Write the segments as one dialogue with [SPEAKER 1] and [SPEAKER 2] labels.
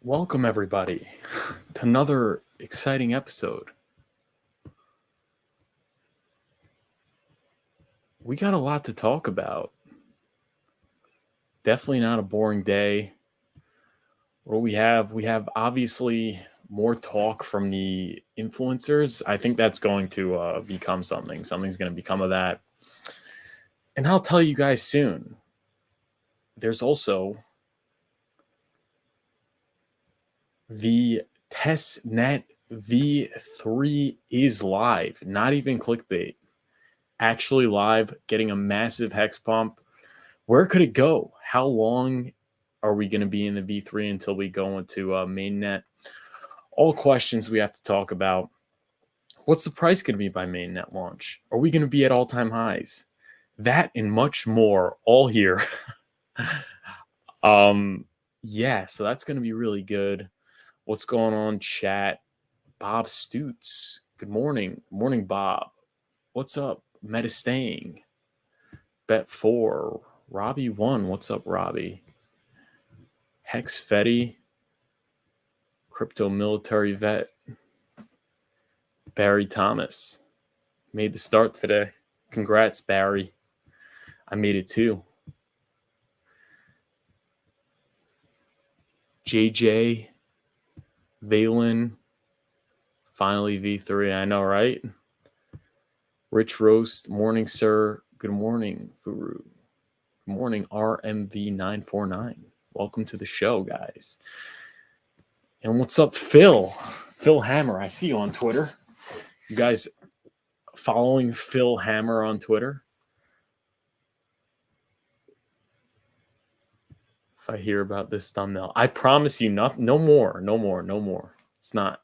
[SPEAKER 1] Welcome, everybody, to another exciting episode. We got a lot to talk about. Definitely not a boring day. What do we have? We have obviously more talk from the influencers. I think that's going to become something. Something's going to become of that. And I'll tell you guys soon. There's also the Testnet V3 is live, not even clickbait. Actually live, getting a massive hex pump. Where could it go? How long are we going to be in the V3 until we go into Mainnet? All questions we have to talk about. What's the price going to be by Mainnet launch? Are we going to be at all-time highs? That and much more, all here. Yeah, so that's going to be really good. What's going on, chat? Bob Stutz. Good morning. Morning, Bob. What's up? Metastaying. Bet4. Robbie 1. What's up, Robbie? Hex Fetty. Crypto military vet. Barry Thomas. Made the start today. Congrats, Barry. I made it too. JJ. Valen. Finally V3. I know, right? Rich Roast. Morning, sir. Good morning, Furu. Good morning, RMV949. Welcome to the show, guys. And what's up, Phil? Phil Hammer. I see you on Twitter. You guys following Phil Hammer on Twitter? If I hear about this thumbnail, I promise you no more. It's not.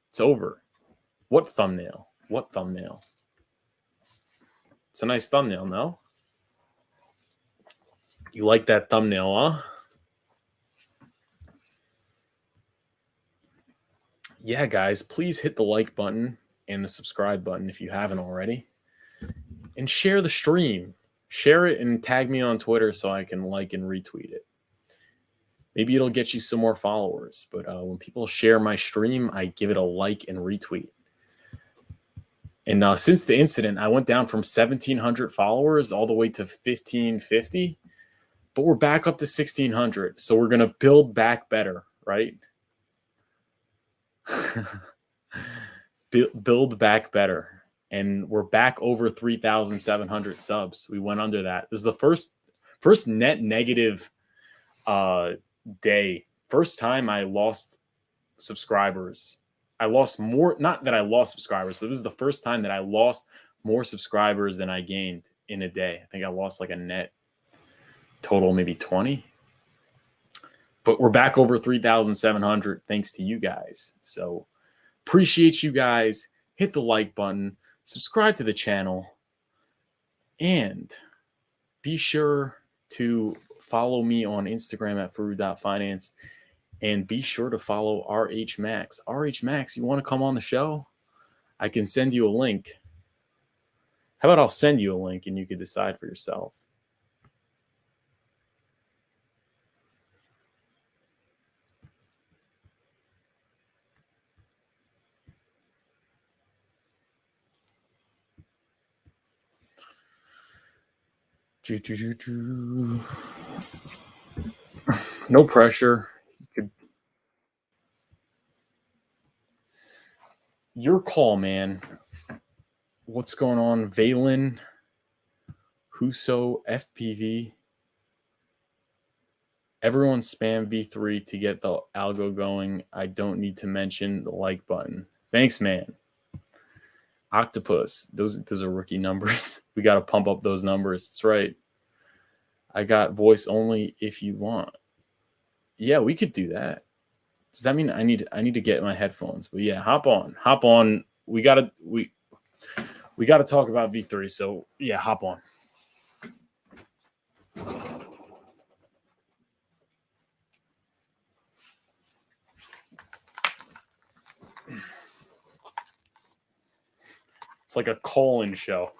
[SPEAKER 1] It's over. What thumbnail? What thumbnail? It's a nice thumbnail, no? You like that thumbnail, huh? Yeah, guys, please hit the like button and the subscribe button if you haven't already. And share the stream. Share it and tag me on Twitter so I can like and retweet it. Maybe it'll get you some more followers. But when people share my stream, I give it a like and retweet. And since the incident, I went down from 1,700 followers all the way to 1,550. But we're back up to 1,600. So we're going to build back better, right? Build back better. And we're back over 3,700 subs. We went under that. This is the first net negative day. First time I lost subscribers. I lost more, not that I lost subscribers, but this is the first time that I lost more subscribers than I gained in a day. I think I lost like a net total, maybe 20. But we're back over 3,700 thanks to you guys. So appreciate you guys. Hit the like button, subscribe to the channel, and be sure to follow me on Instagram at furu.finance, and be sure to follow RH Max. RH Max, you want to come on the show? I can send you a link. How about I'll send you a link and you can decide for yourself. No pressure. Your call, man. What's going on, Valen? Huso, FPV. Everyone spam V3 to get the algo going. I don't need to mention the like button. Thanks, man. Octopus. Those are rookie numbers. We got to pump up those numbers. That's right. I got voice only if you want. Yeah, we could do that. Does that mean I need to get my headphones? But yeah, hop on. We gotta talk about V3. So yeah, hop on. It's like a call-in show.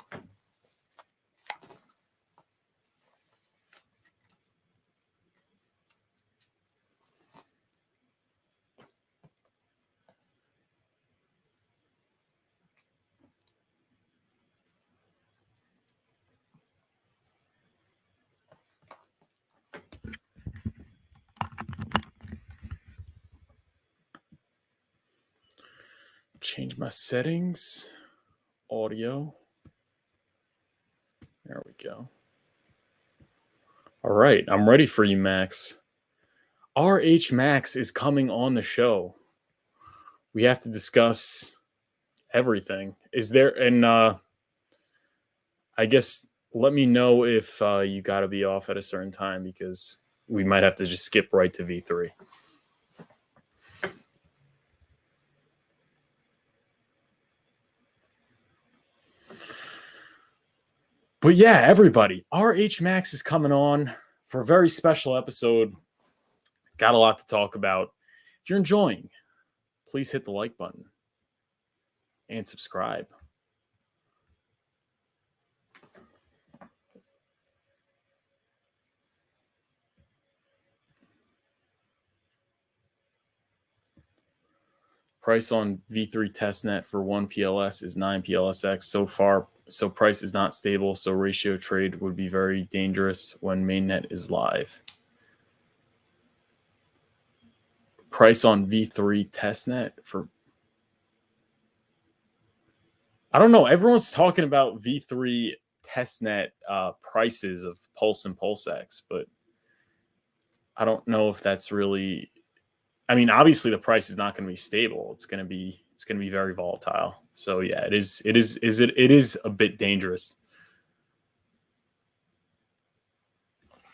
[SPEAKER 1] change my settings. Audio. There we go. All right, I'm ready for you, Max. RH Max is coming on the show. We have to discuss everything. Is there, and I guess let me know if you got to be off at a certain time, because we might have to just skip right to V3. But yeah, everybody, RH Max is coming on for a very special episode. Got a lot to talk about. If you're enjoying, please hit the like button and subscribe. Price on V3 testnet for 1 PLS is 9 PLSX so far. So price is not stable. So ratio trade would be very dangerous when mainnet is live. Price on V3 testnet for, I don't know. Everyone's talking about V3 testnet prices of Pulse and PulseX, but I don't know if that's really, I mean, obviously the price is not going to be stable. It's going to be very volatile. So yeah, it is a bit dangerous.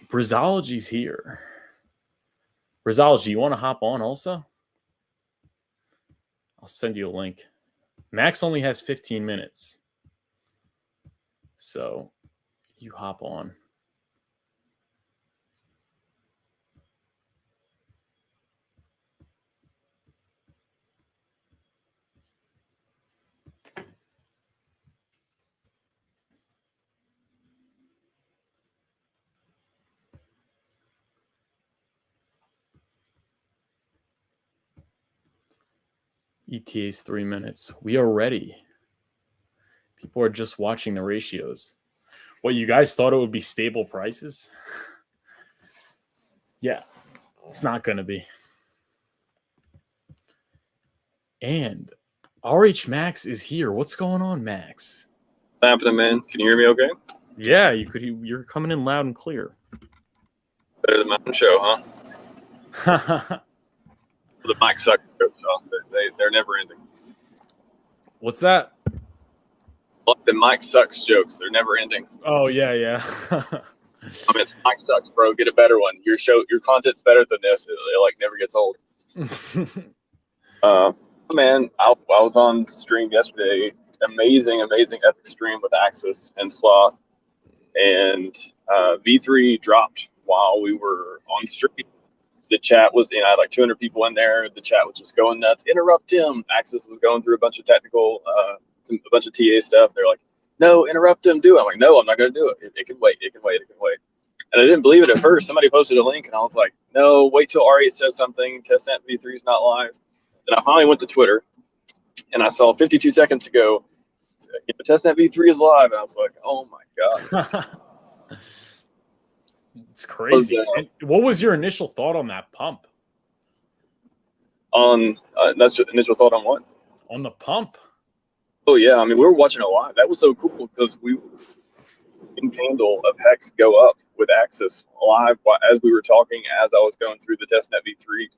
[SPEAKER 1] Brizology's here. Brizology, you want to hop on also? I'll send you a link. Max only has 15 minutes. So you hop on. ETA's 3 minutes. We are ready. People are just watching the ratios. What, you guys thought it would be stable prices? Yeah, it's not going to be. And RH Max is here. What's going on, Max?
[SPEAKER 2] What's happening, man? Can you hear me okay?
[SPEAKER 1] Yeah, you're coming in loud and clear.
[SPEAKER 2] Better than my own show, huh? The mic sucks. They're never ending.
[SPEAKER 1] What's that?
[SPEAKER 2] Like the mic sucks jokes. They're never ending.
[SPEAKER 1] Oh, yeah.
[SPEAKER 2] I mean, it's mic sucks, bro. Get a better one. Your content's better than this. It like never gets old. Man, I was on stream yesterday. Amazing epic stream with Axis and Sloth. And V3 dropped while we were on stream. The chat was, I had like 200 people in there. The chat was just going nuts. Interrupt him. Axis was going through a bunch of technical, a bunch of TA stuff. They're like, no, interrupt him. Do it. I'm like, no, I'm not going to do it. It can wait. It can wait. And I didn't believe it at first. Somebody posted a link, and I was like, no, wait till R8 says something. Testnet V3 is not live. Then I finally went to Twitter, and I saw 52 seconds ago, Testnet V3 is live. And I was like, oh my God.
[SPEAKER 1] It's crazy. What was your initial thought on that pump?
[SPEAKER 2] That's your initial thought on what?
[SPEAKER 1] On the pump.
[SPEAKER 2] Oh yeah, I mean, we were watching it live. That was so cool because we can handle of HEX go up with Axis live as we were talking, as I was going through the Testnet V3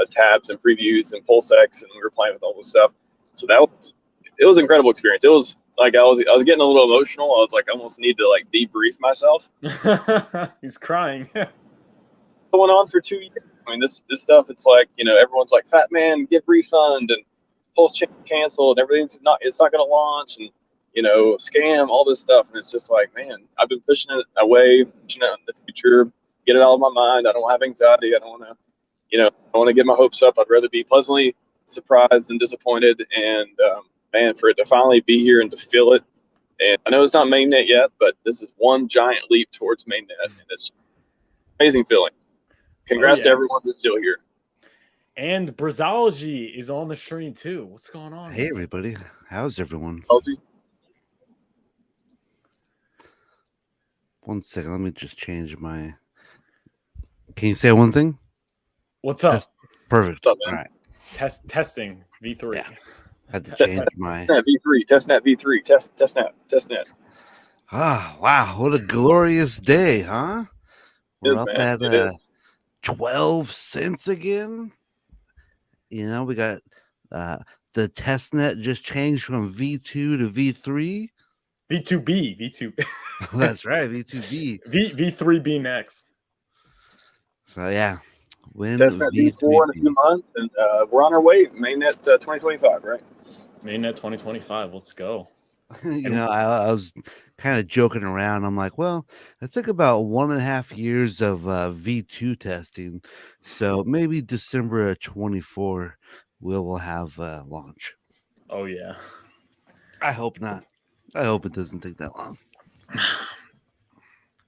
[SPEAKER 2] tabs and previews and PulseX, and we were playing with all this stuff. So it was an incredible experience. It was like I was getting a little emotional. I was like, I almost need to like debrief myself.
[SPEAKER 1] He's crying.
[SPEAKER 2] Going on for 2 years. I mean, this stuff. It's like, everyone's like, "Fat man, get refund," and PulseChain canceled, and it's not going to launch, and scam, all this stuff. And it's just like, man, I've been pushing it away, pushing it in the future, get it out of my mind. I don't have anxiety. I don't want to, I want to get my hopes up. I'd rather be pleasantly surprised than disappointed. And man, for it to finally be here and to feel it. And I know it's not mainnet yet, but this is one giant leap towards mainnet, and it's an amazing feeling. Congrats to everyone who's still here.
[SPEAKER 1] And Brizology is on the stream too. What's going on?
[SPEAKER 3] Hey, everybody. How's everyone? One second. Let me just change my... Can you say one thing?
[SPEAKER 1] What's up?
[SPEAKER 3] Perfect.
[SPEAKER 2] What's up,
[SPEAKER 3] all right.
[SPEAKER 1] Testing V3.
[SPEAKER 3] Yeah. Had to change my.
[SPEAKER 2] Testnet V3, Testnet V3, Testnet.
[SPEAKER 3] Wow, what a glorious day, huh?
[SPEAKER 2] It
[SPEAKER 3] We're
[SPEAKER 2] is,
[SPEAKER 3] up
[SPEAKER 2] man.
[SPEAKER 3] at
[SPEAKER 2] It is.
[SPEAKER 3] 12 cents again. You know, we got the testnet just changed from V2 to V3.
[SPEAKER 1] V2B, V2.
[SPEAKER 3] That's right, V2B.
[SPEAKER 1] V3B next.
[SPEAKER 3] So yeah, when
[SPEAKER 2] Testnet V4 in a few
[SPEAKER 3] V3B.
[SPEAKER 2] months, and we're on our way. Mainnet 2025, right?
[SPEAKER 1] Mainnet 2025. Let's go.
[SPEAKER 3] You know, I was kind of joking around. I'm like, well, it took about 1.5 years of V2 testing, so maybe December of 24 we'll have launch.
[SPEAKER 1] Oh yeah.
[SPEAKER 3] I hope not. I hope it doesn't take that long.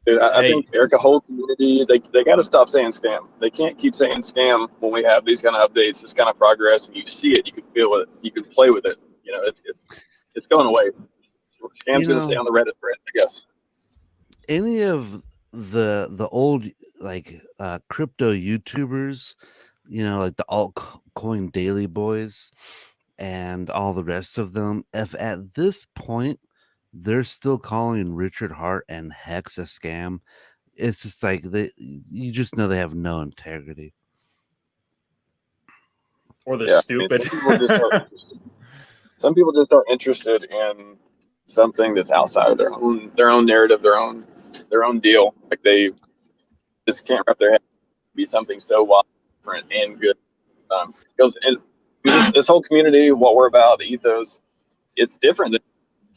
[SPEAKER 2] Dude, I
[SPEAKER 1] Hey,
[SPEAKER 2] think Erica whole community, they got to stop saying scam. They can't keep saying scam when we have these kind of updates, this kind of progress, and you see it, you can feel it, you can play with it. You know, it's going away.
[SPEAKER 3] You
[SPEAKER 2] Scam's going to stay
[SPEAKER 3] know,
[SPEAKER 2] on the Reddit thread, I guess.
[SPEAKER 3] any of the old like crypto YouTubers, you know, like the altcoin daily boys and all the rest of them, if at this point they're still calling Richard Hart and Hex a scam, it's just like you just know they have no integrity.
[SPEAKER 1] or they're
[SPEAKER 2] Yeah, I mean,
[SPEAKER 1] stupid.
[SPEAKER 2] some people just are interested in something that's outside of their own narrative, their own deal. Like they just can't wrap their head be something so wild, different and good. Because this whole community, what we're about, the ethos, it's different.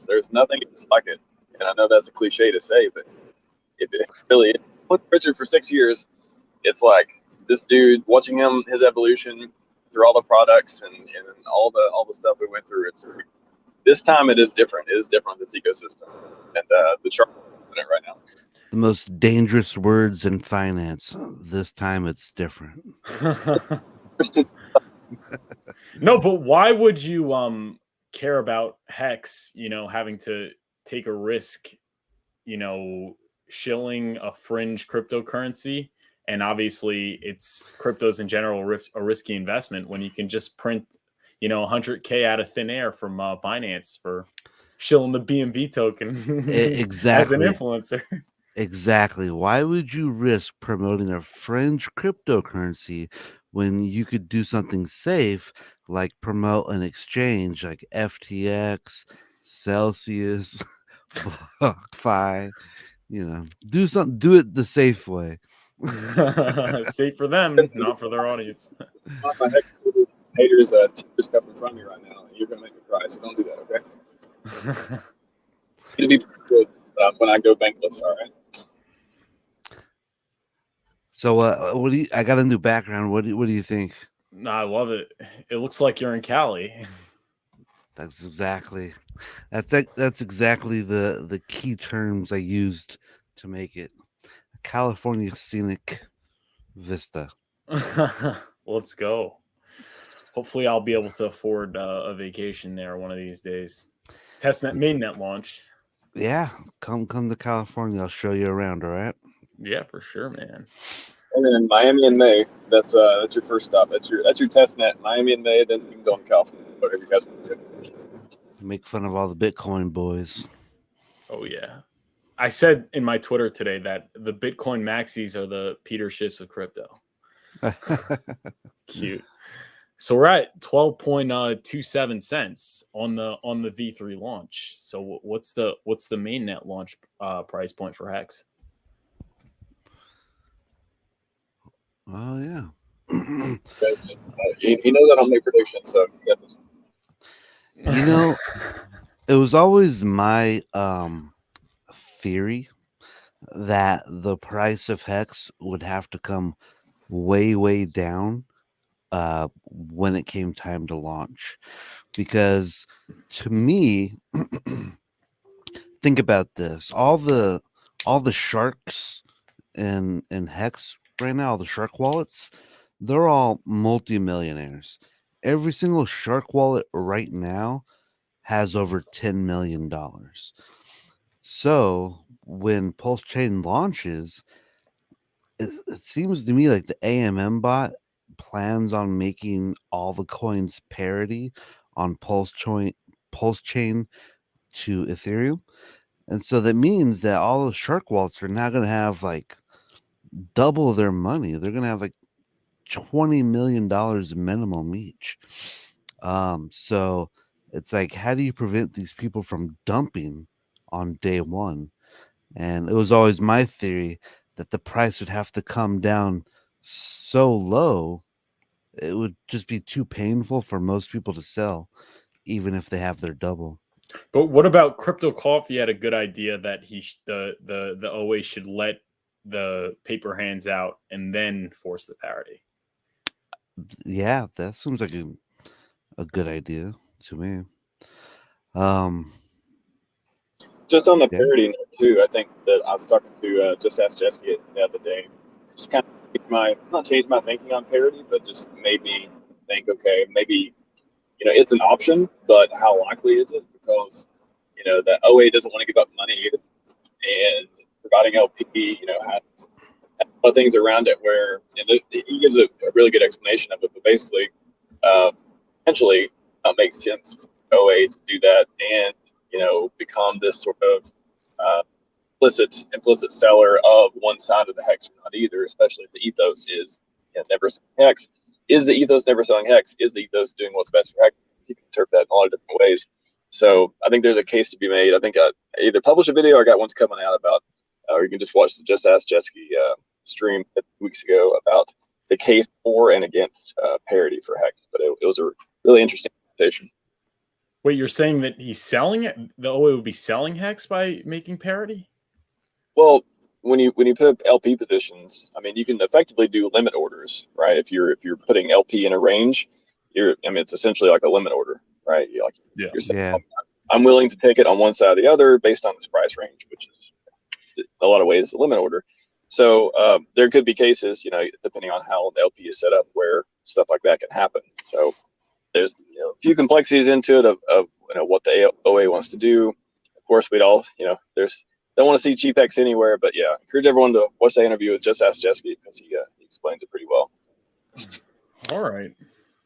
[SPEAKER 2] There's nothing else like it. And I know that's a cliche to say, but if it really is. With Richard for 6 years, it's like this dude watching his evolution through all the products and all the stuff we went through. It's this time it is different. It is different, this ecosystem, and the chart in it right now.
[SPEAKER 3] The most dangerous words in finance. This time it's different.
[SPEAKER 1] No, but why would you care about Hex, having to take a risk, shilling a fringe cryptocurrency? And obviously it's cryptos in general a risky investment when you can just print, 100K out of thin air from Binance for shilling the BNB token as an
[SPEAKER 3] Exactly.
[SPEAKER 1] influencer.
[SPEAKER 3] Exactly. Why would you risk promoting a fringe cryptocurrency when you could do something safe like promote an exchange like FTX, Celsius, BlockFi? You know, do it the safe way.
[SPEAKER 1] Safe for them, not for their audience.
[SPEAKER 2] My haters, tears cup in front of me right now. You're gonna make me cry, so don't do that, okay? It'll be pretty good when I go bankless. All right.
[SPEAKER 3] So, what do you? I got a new background. What do you think?
[SPEAKER 1] No, I love it. It looks like you're in Cali.
[SPEAKER 3] That's exactly the key terms I used to make it. California scenic vista.
[SPEAKER 1] Let's go. Hopefully, I'll be able to afford a vacation there one of these days. Testnet mainnet launch.
[SPEAKER 3] Yeah, come to California. I'll show you around. All right.
[SPEAKER 1] Yeah, for sure, man.
[SPEAKER 2] And then Miami in May. That's your first stop. That's your test net. Miami in May. Then you can go in California. Whatever you guys want to do.
[SPEAKER 3] Make fun of all the Bitcoin boys.
[SPEAKER 1] Oh yeah. I said in my Twitter today that the Bitcoin maxis are the Peter Schiffs of crypto. Cute. So we're at 12.27 cents on the V3 launch. So what's the mainnet launch price point for Hex?
[SPEAKER 3] Oh yeah.
[SPEAKER 2] He knows I don't make predictions, so
[SPEAKER 3] You know, it was always my theory that the price of Hex would have to come way down when it came time to launch, because to me, think about this: all the sharks in Hex right now, all the shark wallets, they're all multimillionaires. Every single shark wallet right now has over $10 million. So when PulseChain launches, it seems to me like the AMM bot plans on making all the coins parity on PulseChain to Ethereum. And so that means that all those shark wallets are now going to have like double their money. They're going to have like $20 million minimum each. So it's like, how do you prevent these people from dumping on day one? And it was always my theory that the price would have to come down so low, it would just be too painful for most people to sell, even if they have their double.
[SPEAKER 1] But what about Crypto Coffee had a good idea that the OA should let the paper hands out and then force the parity.
[SPEAKER 3] Yeah, that seems like a good idea to me.
[SPEAKER 2] Just on the
[SPEAKER 3] Yeah.
[SPEAKER 2] parody note too, I think that I was talking to Just Ask Jessica the other day. Just kind of not changed my thinking on parody, but just made me think, okay, maybe it's an option, but how likely is it? Because the OA doesn't want to give up money either, and providing LP, has a lot of things around it where he gives a really good explanation of it, but basically, potentially, it makes sense for OA to do that and become this sort of implicit seller of one side of the hex or not either, especially if the ethos is never selling hex. Is the ethos never selling hex? Is the ethos doing what's best for hex? You can interpret that in a lot of different ways. So I think there's a case to be made. I think I either published a video or I got one's coming out about, or you can just watch the Just Ask Jessica stream weeks ago about the case for and against parity for hex. But it was a really interesting presentation.
[SPEAKER 1] Wait, you're saying that he's selling it? The OA would be selling hex by making parity?
[SPEAKER 2] Well, when you put up LP positions, I mean, you can effectively do limit orders, right? If you're putting LP in a range, it's essentially like a limit order, right? You're saying, I'm willing to take it on one side or the other based on the price range, which is a lot of ways a limit order. So there could be cases, depending on how the LP is set up, where stuff like that can happen. So there's a few complexities into it of what the OA wants to do. Of course, we'd all, don't want to see cheap hex anywhere, but yeah, encourage everyone to watch that interview with Just Ask Jessica because he explains it pretty well.
[SPEAKER 1] All right.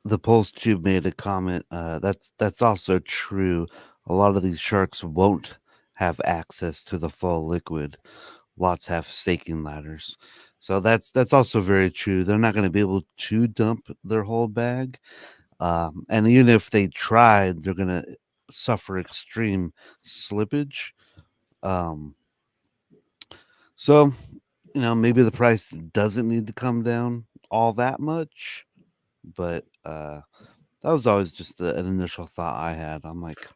[SPEAKER 3] The Pulse Tube made a comment. That's also true. A lot of these sharks won't have access to the full liquid. Lots have staking ladders. So that's also very true. They're not going to be able to dump their whole bag. And even if they tried, they're going to suffer extreme slippage. So, maybe the price doesn't need to come down all that much, but that was always just an initial thought I had. I'm like,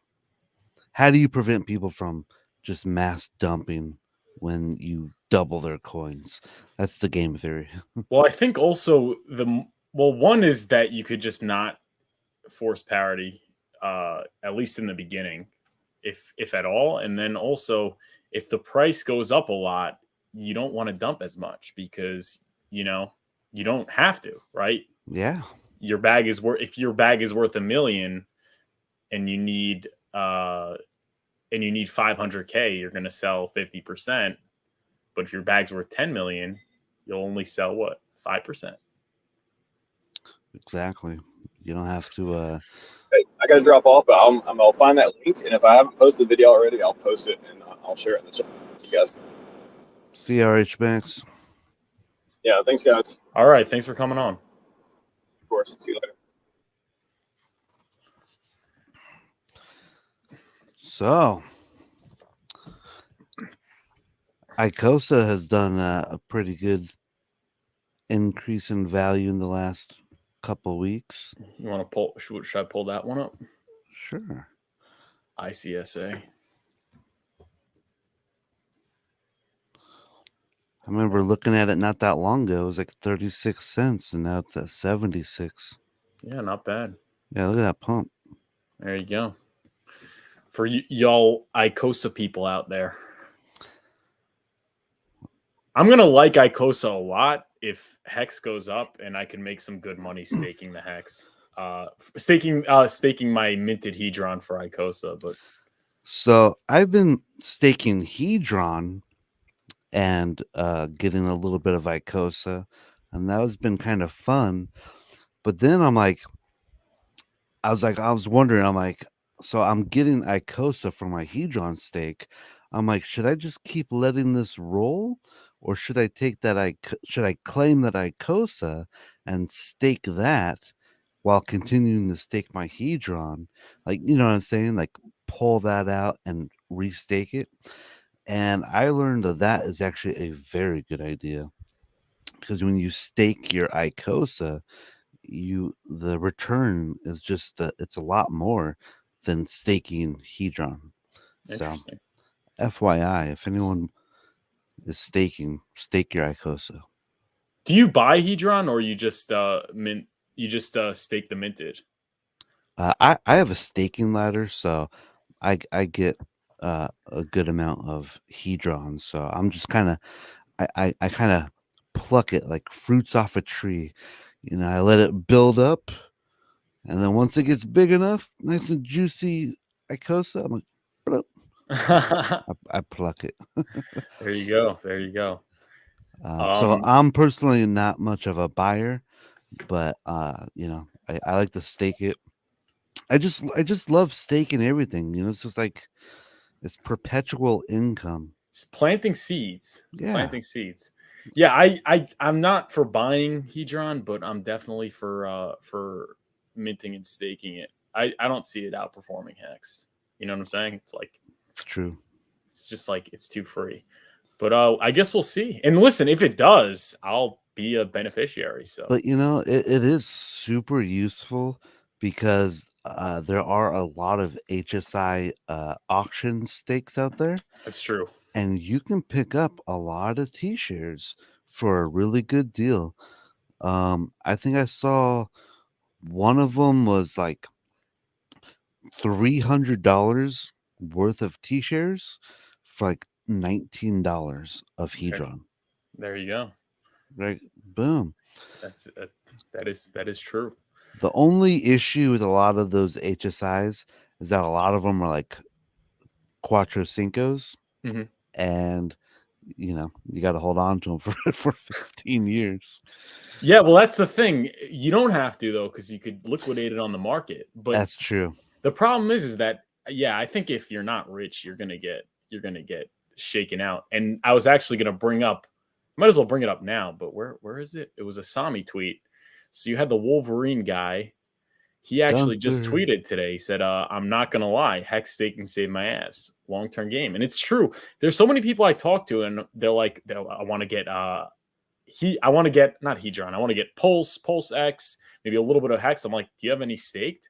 [SPEAKER 3] how do you prevent people from just mass dumping when you double their coins? That's the game theory.
[SPEAKER 1] Well, I think also one is that you could just not force parity, at least in the beginning, if at all. And then also, if the price goes up a lot, you don't want to dump as much because you don't have to, right?
[SPEAKER 3] Yeah.
[SPEAKER 1] If your bag is worth $1 million and you need 500K, you're going to sell 50%. But if your bag's worth 10 million, you'll only sell what? 5%.
[SPEAKER 3] Exactly. You don't have to
[SPEAKER 2] Hey, I got to drop off, but I'll find that link, and if I haven't posted the video already, I'll post it and I'll share it in the chat. You guys.
[SPEAKER 3] CRH Max.
[SPEAKER 2] Yeah, thanks, guys.
[SPEAKER 1] All right, thanks for coming on.
[SPEAKER 2] Of course. See you later.
[SPEAKER 3] So, Icosa has done a pretty good increase in value in the last couple weeks.
[SPEAKER 1] You want to pull? Should I pull that one up?
[SPEAKER 3] Sure.
[SPEAKER 1] ICSA.
[SPEAKER 3] I remember looking at it not that long ago. It was like 36 cents, and now it's at 76.
[SPEAKER 1] Yeah, not bad.
[SPEAKER 3] Yeah, look at that pump.
[SPEAKER 1] There you go. For y'all Icosa people out there, I'm going to like Icosa a lot if Hex goes up and I can make some good money staking the Hex. Staking my minted Hedron for Icosa. But
[SPEAKER 3] so I've been staking Hedron and getting a little bit of Icosa, and that has been kind of fun. But then I'm like, I was wondering, I'm like, so I'm getting Icosa for my Hedron stake. I'm like, should I just keep letting this roll, or should I take that? Should I claim that Icosa and stake that while continuing to stake my Hedron? Like, you know what I'm saying? Like, pull that out and restake it. And I learned that that is actually a very good idea because when you stake your Icosa, the return is just it's a lot more than staking Hedron. So
[SPEAKER 1] Interesting.
[SPEAKER 3] FYI, if anyone is staking, stake your Icosa.
[SPEAKER 1] Do you buy Hedron or you just mint? You just stake the minted.
[SPEAKER 3] I have a staking ladder, so I get a good amount of Hedron. So I'm just kind of I kind of pluck it like fruits off a tree. You know, I let it build up, and then once it gets big enough, nice and juicy Icosa, I'm like, "Pluck." I pluck it.
[SPEAKER 1] There you go. There you go.
[SPEAKER 3] So
[SPEAKER 1] Um,
[SPEAKER 3] I'm personally not much of a buyer, but you know, I like to stake it. I just love staking everything. You know, it's just like it's perpetual income.
[SPEAKER 1] just planting seeds.
[SPEAKER 3] Yeah,
[SPEAKER 1] Planting seeds. Yeah, I'm not for buying Hedron, but I'm definitely for minting and staking it. I don't see it outperforming Hex. You know what I'm saying? It's like
[SPEAKER 3] it's true.
[SPEAKER 1] it's just like it's too free. But I guess we'll see. And listen, if it does, I'll be a beneficiary. So
[SPEAKER 3] But you know, it is super useful because there are a lot of HSI auction stakes out there,
[SPEAKER 1] that's true.
[SPEAKER 3] and you can pick up a lot of T-shares for a really good deal. I think I saw one of them was like $300 worth of T-shares for like $19 of
[SPEAKER 1] Okay,
[SPEAKER 3] Hedron.
[SPEAKER 1] there you go.
[SPEAKER 3] Right? Boom.
[SPEAKER 1] That's that is true.
[SPEAKER 3] The only issue with a lot of those HSIs is that a lot of them are like Quattro Cincos,
[SPEAKER 1] Mhm.
[SPEAKER 3] and you know you got to hold on to them for 15 years.
[SPEAKER 1] Yeah, well, that's the thing. You don't have to though, because you could liquidate it on the market. But
[SPEAKER 3] That's true.
[SPEAKER 1] the problem is that yeah, I think if you're not rich, you're gonna get shaken out. And I was actually gonna bring up, might as well bring it up now. But where is it? It was a Sami tweet. So you had the Wolverine guy. He actually just
[SPEAKER 3] Gunther.
[SPEAKER 1] tweeted today. He said, "I'm not gonna lie, Hex staking saved my ass. Long term game." And it's true. There's so many people I talk to, and they're like, "I want to get I want to get not Hedron. I want to get Pulse X, maybe a little bit of Hex." I'm like, "Do you have any staked?"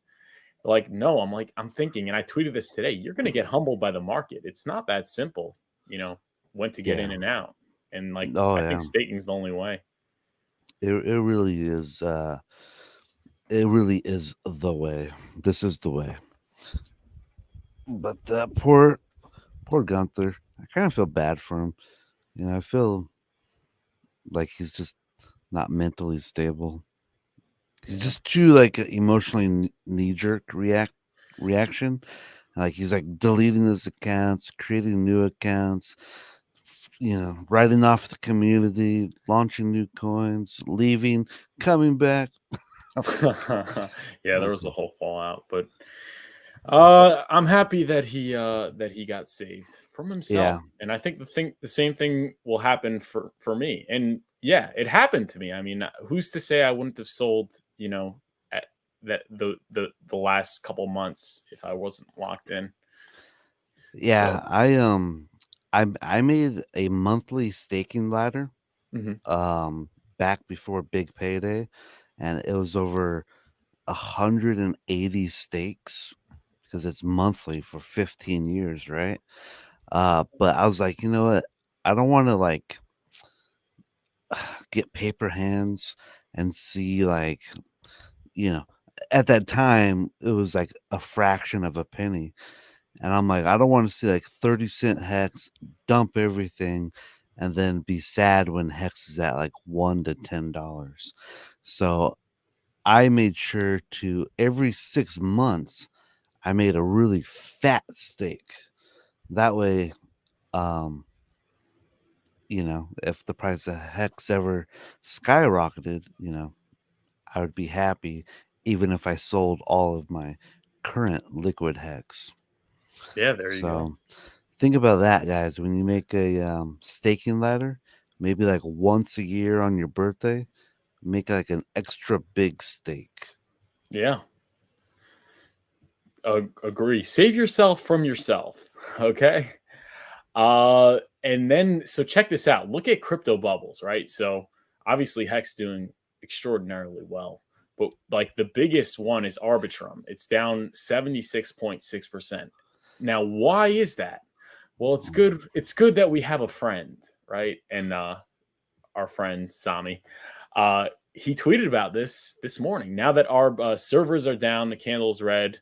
[SPEAKER 1] They're like, "No." I'm like, "I'm thinking," and I tweeted this today. You're going to get humbled by the market. It's not that simple, you know, when to get in
[SPEAKER 3] Yeah.
[SPEAKER 1] and out. And like,
[SPEAKER 3] Oh
[SPEAKER 1] I think
[SPEAKER 3] yeah.
[SPEAKER 1] staking is the only way.
[SPEAKER 3] It really is. It really is the way. This is the way. But poor Gunther. I kind of feel bad for him. You know, I feel like he's just not mentally stable. He's
[SPEAKER 1] Yeah.
[SPEAKER 3] just too like emotionally knee jerk reaction. Like he's like deleting his accounts, creating new accounts, you know, writing off the community, launching new coins, leaving, coming back.
[SPEAKER 1] Yeah, there was a
[SPEAKER 3] Okay.
[SPEAKER 1] whole fallout, but I'm happy that he got saved from himself.
[SPEAKER 3] Yeah.
[SPEAKER 1] And I think the same thing will happen for me. And yeah, it happened to me. I mean, who's to say I wouldn't have sold, you know, at that the last couple months if I wasn't locked in.
[SPEAKER 3] Yeah.
[SPEAKER 1] So,
[SPEAKER 3] I made a monthly staking ladder
[SPEAKER 1] mhm.
[SPEAKER 3] um back before big payday, and it was over 180 stakes because it's monthly for 15 years, right? But I was like, you know what? I don't want to like get paper hands and see like, you know, at that time it was like a fraction of a penny. And I'm like, I don't want to see like 30-cent hex, dump everything, and then be sad when hex is at like $1 to $10. So I made sure to every 6 months I made a really fat stake. That way, um, you know, if the price of Hex ever skyrocketed, you know, I would be happy even if I sold all of my current liquid HEX.
[SPEAKER 1] Yeah, there you go.
[SPEAKER 3] So think about that, guys. When you make a staking ladder, maybe like once a year on your birthday, make like an extra big stake.
[SPEAKER 1] Yeah. Agree. Save yourself from yourself. Okay. And then so check this out. Look at crypto bubbles, right? So obviously Hex doing extraordinarily well, but like the biggest one is Arbitrum. It's down 76.6%. Now, why is that? Well, it's good. It's good that we have a friend, right? And our friend Sami, he tweeted about this morning. Now that our servers are down, the candle's red.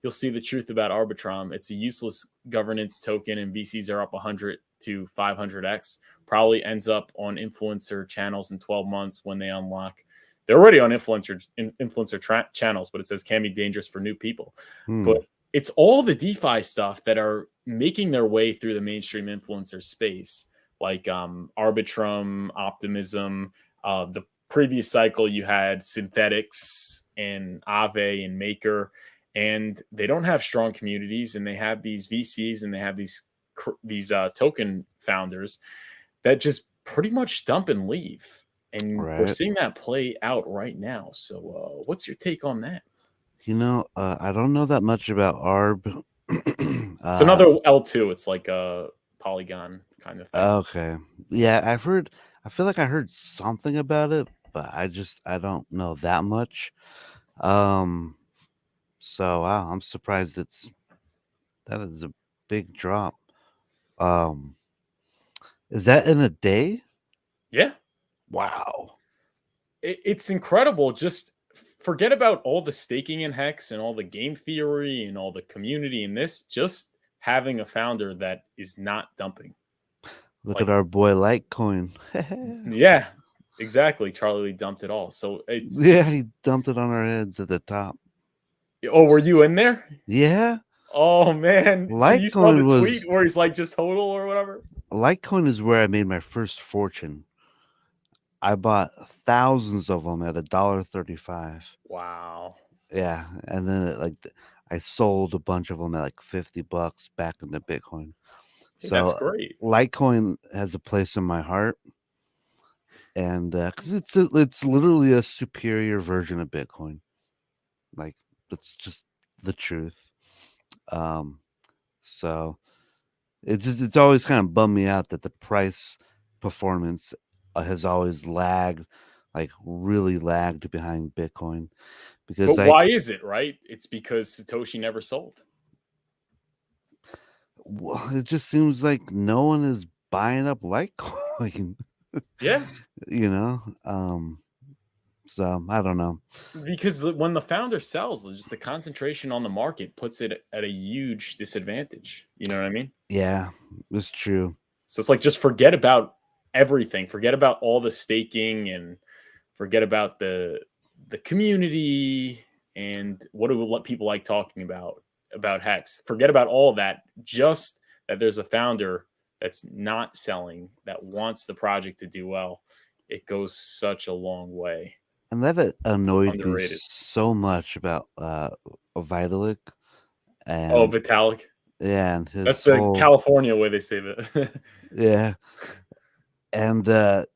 [SPEAKER 1] You'll see the truth about Arbitrum. It's a useless governance token, and VCs are up 100 to 500x. Probably ends up on influencer channels in 12 months when they unlock. They're already on influencer channels, but it says can be dangerous for new people. But it's all the DeFi stuff that are making their way through the mainstream influencer space, like Arbitrum, Optimism. The previous cycle, you had Synthetics and Aave and Maker, and they don't have strong communities, and they have these VCs and they have these token founders that just pretty much dump and leave. And we're seeing that play out right now. So what's your take on that?
[SPEAKER 3] You know, I don't know that much about ARB.
[SPEAKER 1] It's another L2. It's like a Polygon kind of thing.
[SPEAKER 3] Okay. Yeah, I've heard, I feel like I heard something about it, but I don't know that much. So wow, I'm surprised that is a big drop. Is that in a day?
[SPEAKER 1] Yeah.
[SPEAKER 3] Wow.
[SPEAKER 1] It's incredible. Just forget about all the staking in Hex and all the game theory and all the community in this. Just having a founder that is not dumping.
[SPEAKER 3] Look at our boy Litecoin.
[SPEAKER 1] Yeah, exactly. Charlie dumped it all. So it's
[SPEAKER 3] he dumped it on our heads at the top.
[SPEAKER 1] Oh, were you in there?
[SPEAKER 3] Yeah.
[SPEAKER 1] Oh man.
[SPEAKER 3] Litecoin
[SPEAKER 1] so you saw the tweet where he's like just hodl or whatever?
[SPEAKER 3] Litecoin is where I made my first fortune. I bought thousands of them at $1.35.
[SPEAKER 1] Wow.
[SPEAKER 3] Yeah, and then I sold a bunch of them at like $50 back into Bitcoin.
[SPEAKER 1] Hey,
[SPEAKER 3] So
[SPEAKER 1] that's great.
[SPEAKER 3] Litecoin has a place in my heart, and because it's literally a superior version of Bitcoin. Like that's just the truth. So it's always kind of bummed me out that the price performance has always lagged, like really lagged behind Bitcoin. Because
[SPEAKER 1] But why is it, right? It's because Satoshi never sold.
[SPEAKER 3] Well, it just seems like no one is buying up Litecoin.
[SPEAKER 1] Yeah.
[SPEAKER 3] You know? So I don't know.
[SPEAKER 1] Because when the founder sells, just the concentration on the market puts it at a huge disadvantage. You know what I mean?
[SPEAKER 3] Yeah, it's true.
[SPEAKER 1] So it's like just forget about everything. Forget about all the staking and forget about the community and what people like talking about Hex. Forget about all of that. Just that there's a founder that's not selling, that wants the project to do well. It goes such a long way.
[SPEAKER 3] And that annoyed
[SPEAKER 1] Underrated.
[SPEAKER 3] me so much about Vitalik. And
[SPEAKER 1] Vitalik.
[SPEAKER 3] Yeah, and
[SPEAKER 1] that's the California way they say that.
[SPEAKER 3] Yeah. And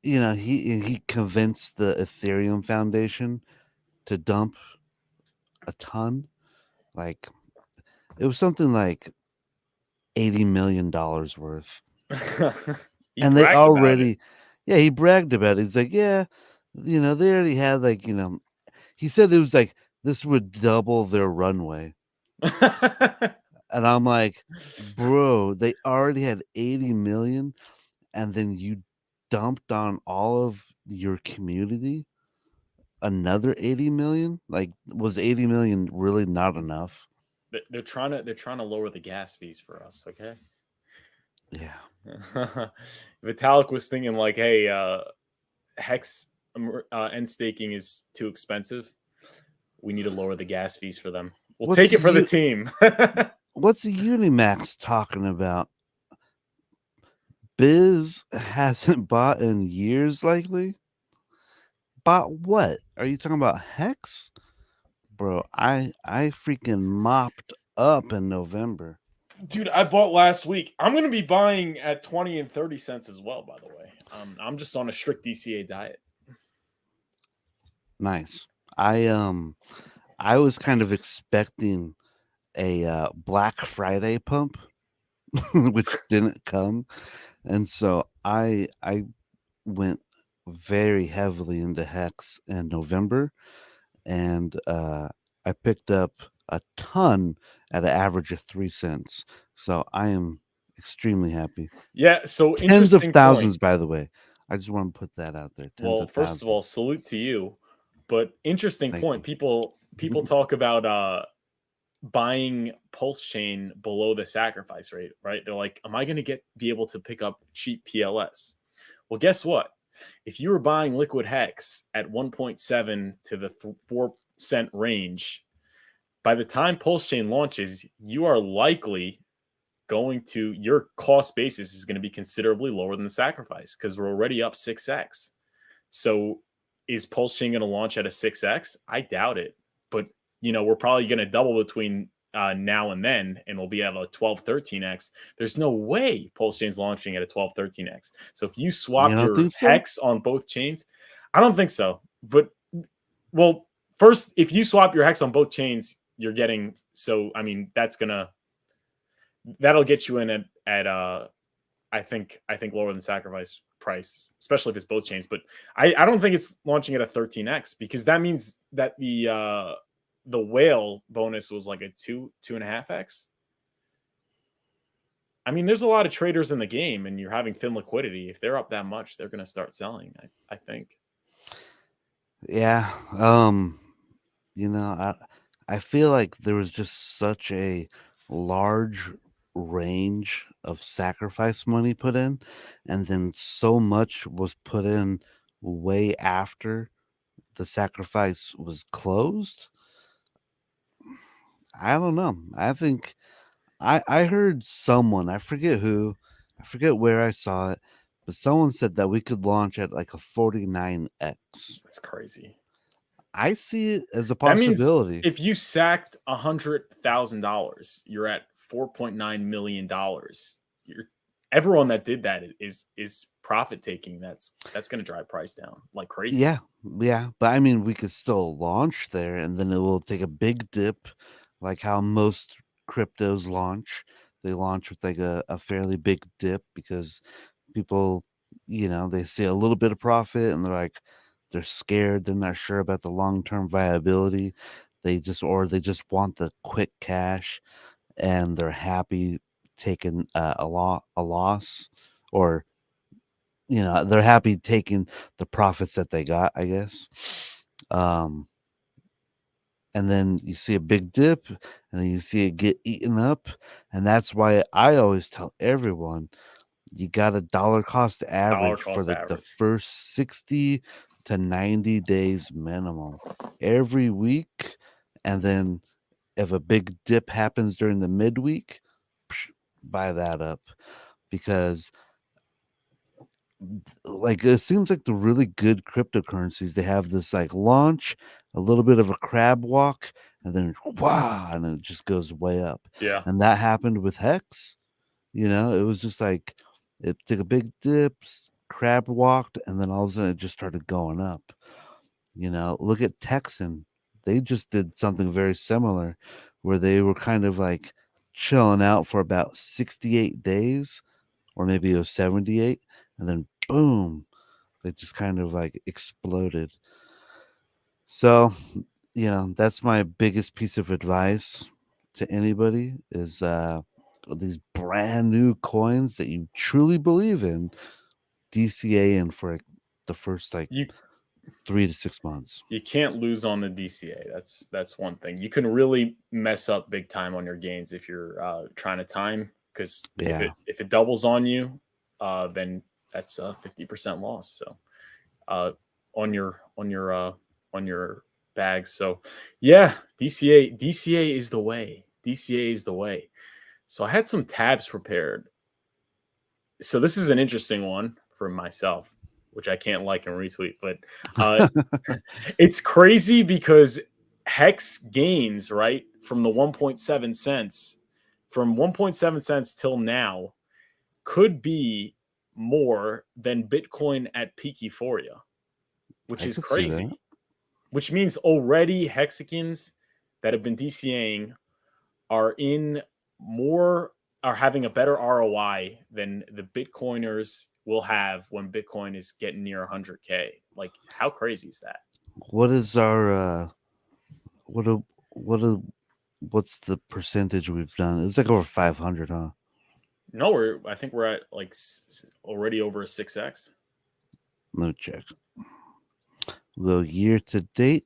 [SPEAKER 3] you know, he convinced the Ethereum Foundation to dump a ton. Like it was something like $80 million worth. And they already, he bragged about it. He's like, yeah, you know, they already had like, you know, he said it was like this would double their runway. And I'm like, bro, they already had 80 million, and then you dumped on all of your community another 80 million. Like, was 80 million really not enough?
[SPEAKER 1] They're trying to lower the gas fees for us. Okay.
[SPEAKER 3] Yeah.
[SPEAKER 1] Vitalik was thinking like, hey, Hex end staking is too expensive. We need to lower the gas fees for them. We'll take it for the team.
[SPEAKER 3] What's Unimax talking about? Biz hasn't bought in years, likely. Bought what? Are you talking about Hex? bro, I freaking mopped up in November.
[SPEAKER 1] Dude, I bought last week. I'm going to be buying at 20 and 30 cents as well, by the way. I'm just on a strict DCA diet.
[SPEAKER 3] Nice. I was kind of expecting a Black Friday pump, which didn't come, and so I went very heavily into Hex in November, and I picked up a ton at an average of 3 cents. So I am extremely happy.
[SPEAKER 1] Yeah, so
[SPEAKER 3] Tens of
[SPEAKER 1] interesting
[SPEAKER 3] thousands,
[SPEAKER 1] point.
[SPEAKER 3] by the way. I just want to put that out there. Tens
[SPEAKER 1] Well,
[SPEAKER 3] of
[SPEAKER 1] first of all,
[SPEAKER 3] thousands.
[SPEAKER 1] salute to you. But interesting
[SPEAKER 3] Thank
[SPEAKER 1] point.
[SPEAKER 3] you.
[SPEAKER 1] People talk about buying pulse chain below the sacrifice rate, right? They're like, am I going to be able to pick up cheap PLS? Well, guess what? If you were buying liquid hex at 1.7 to the 4 cent range, by the time pulse chain launches, you are likely your cost basis is going to be considerably lower than the sacrifice because we're already up 6x. So is pulse chain going to launch at a 6x? I doubt it. But we're probably going to double between now and then, and we'll be at a 12, 13x. There's no way pulse chain's launching at a 12, 13x. So if you swap
[SPEAKER 3] You don't
[SPEAKER 1] your
[SPEAKER 3] think so?
[SPEAKER 1] hex on both chains, I don't think so. But well, first, if you swap your hex on both chains, you're getting that'll get you in at I think lower than sacrifice price, especially if it's both chains. But I don't think it's launching at a 13x because that means that the whale bonus was like a 2.5x. I mean, there's a lot of traders in the game, and you're having thin liquidity. If they're up that much, they're going to start selling. I think.
[SPEAKER 3] Yeah. I feel like there was just such a large range of sacrifice money put in, and then so much was put in way after the sacrifice was closed. I don't know. I think I heard someone, I forget who, I forget where I saw it, but someone said that we could launch at like a 49x.
[SPEAKER 1] That's crazy.
[SPEAKER 3] I see it as a
[SPEAKER 1] That means
[SPEAKER 3] possibility.
[SPEAKER 1] if you sacked $100,000, you're at $4.9 million. Everyone that did that is profit taking. That's going to drive price down like crazy.
[SPEAKER 3] Yeah, but I mean, we could still launch there, and then it will take a big dip, like how most cryptos launch. They launch with like a fairly big dip because people, they see a little bit of profit and they're scared. They're not sure about the long term viability. They just want the quick cash, and they're happy taking a loss, or they're happy taking the profits that they got, I guess. And then you see a big dip, and then you see it get eaten up. And that's why I always tell everyone you got a dollar cost average for
[SPEAKER 1] Cost
[SPEAKER 3] like the
[SPEAKER 1] average.
[SPEAKER 3] first 60 to 90 days minimum every week. And then if a big dip happens during the midweek, buy that up, because like it seems like the really good cryptocurrencies, they have this like launch, a little bit of a crab walk, and then wow, and it just goes way up.
[SPEAKER 1] Yeah.
[SPEAKER 3] And that happened with Hex. It was just like it took a big dip, crab walked, and then all of a sudden it just started going up. Look at Texan. They just did something very similar where they were kind of like chilling out for about 68 days, or maybe it was 78, and then boom, they just kind of like exploded. So, that's my biggest piece of advice to anybody is these brand new coins that you truly believe in, DCA in for like the first like
[SPEAKER 1] You
[SPEAKER 3] 3 to 6 months.
[SPEAKER 1] you can't lose on the DCA. That's one thing. You can really mess up big time on your gains if you're trying to time, because
[SPEAKER 3] Yeah.
[SPEAKER 1] if it doubles on you, then that's a 50% loss. So on your bags. So yeah, DCA is the way. DCA is the way. So I had some tabs prepared. So this is an interesting one for myself, which I can't like and retweet, but it's crazy because Hex gains, right, from the 1.7 cents, from 1.7 cents till now, could be more than Bitcoin at peak euphoria, which
[SPEAKER 3] I
[SPEAKER 1] is
[SPEAKER 3] could see that.
[SPEAKER 1] crazy. Which means already Hexicans that have been DCAing are having a better ROI than the Bitcoiners will have when Bitcoin is getting near 100K. Like, how crazy is that?
[SPEAKER 3] What is our what's the percentage we've done? It's like over 500, huh?
[SPEAKER 1] No, I think we're at like already over a 6x.
[SPEAKER 3] Let me check. Well, year to date,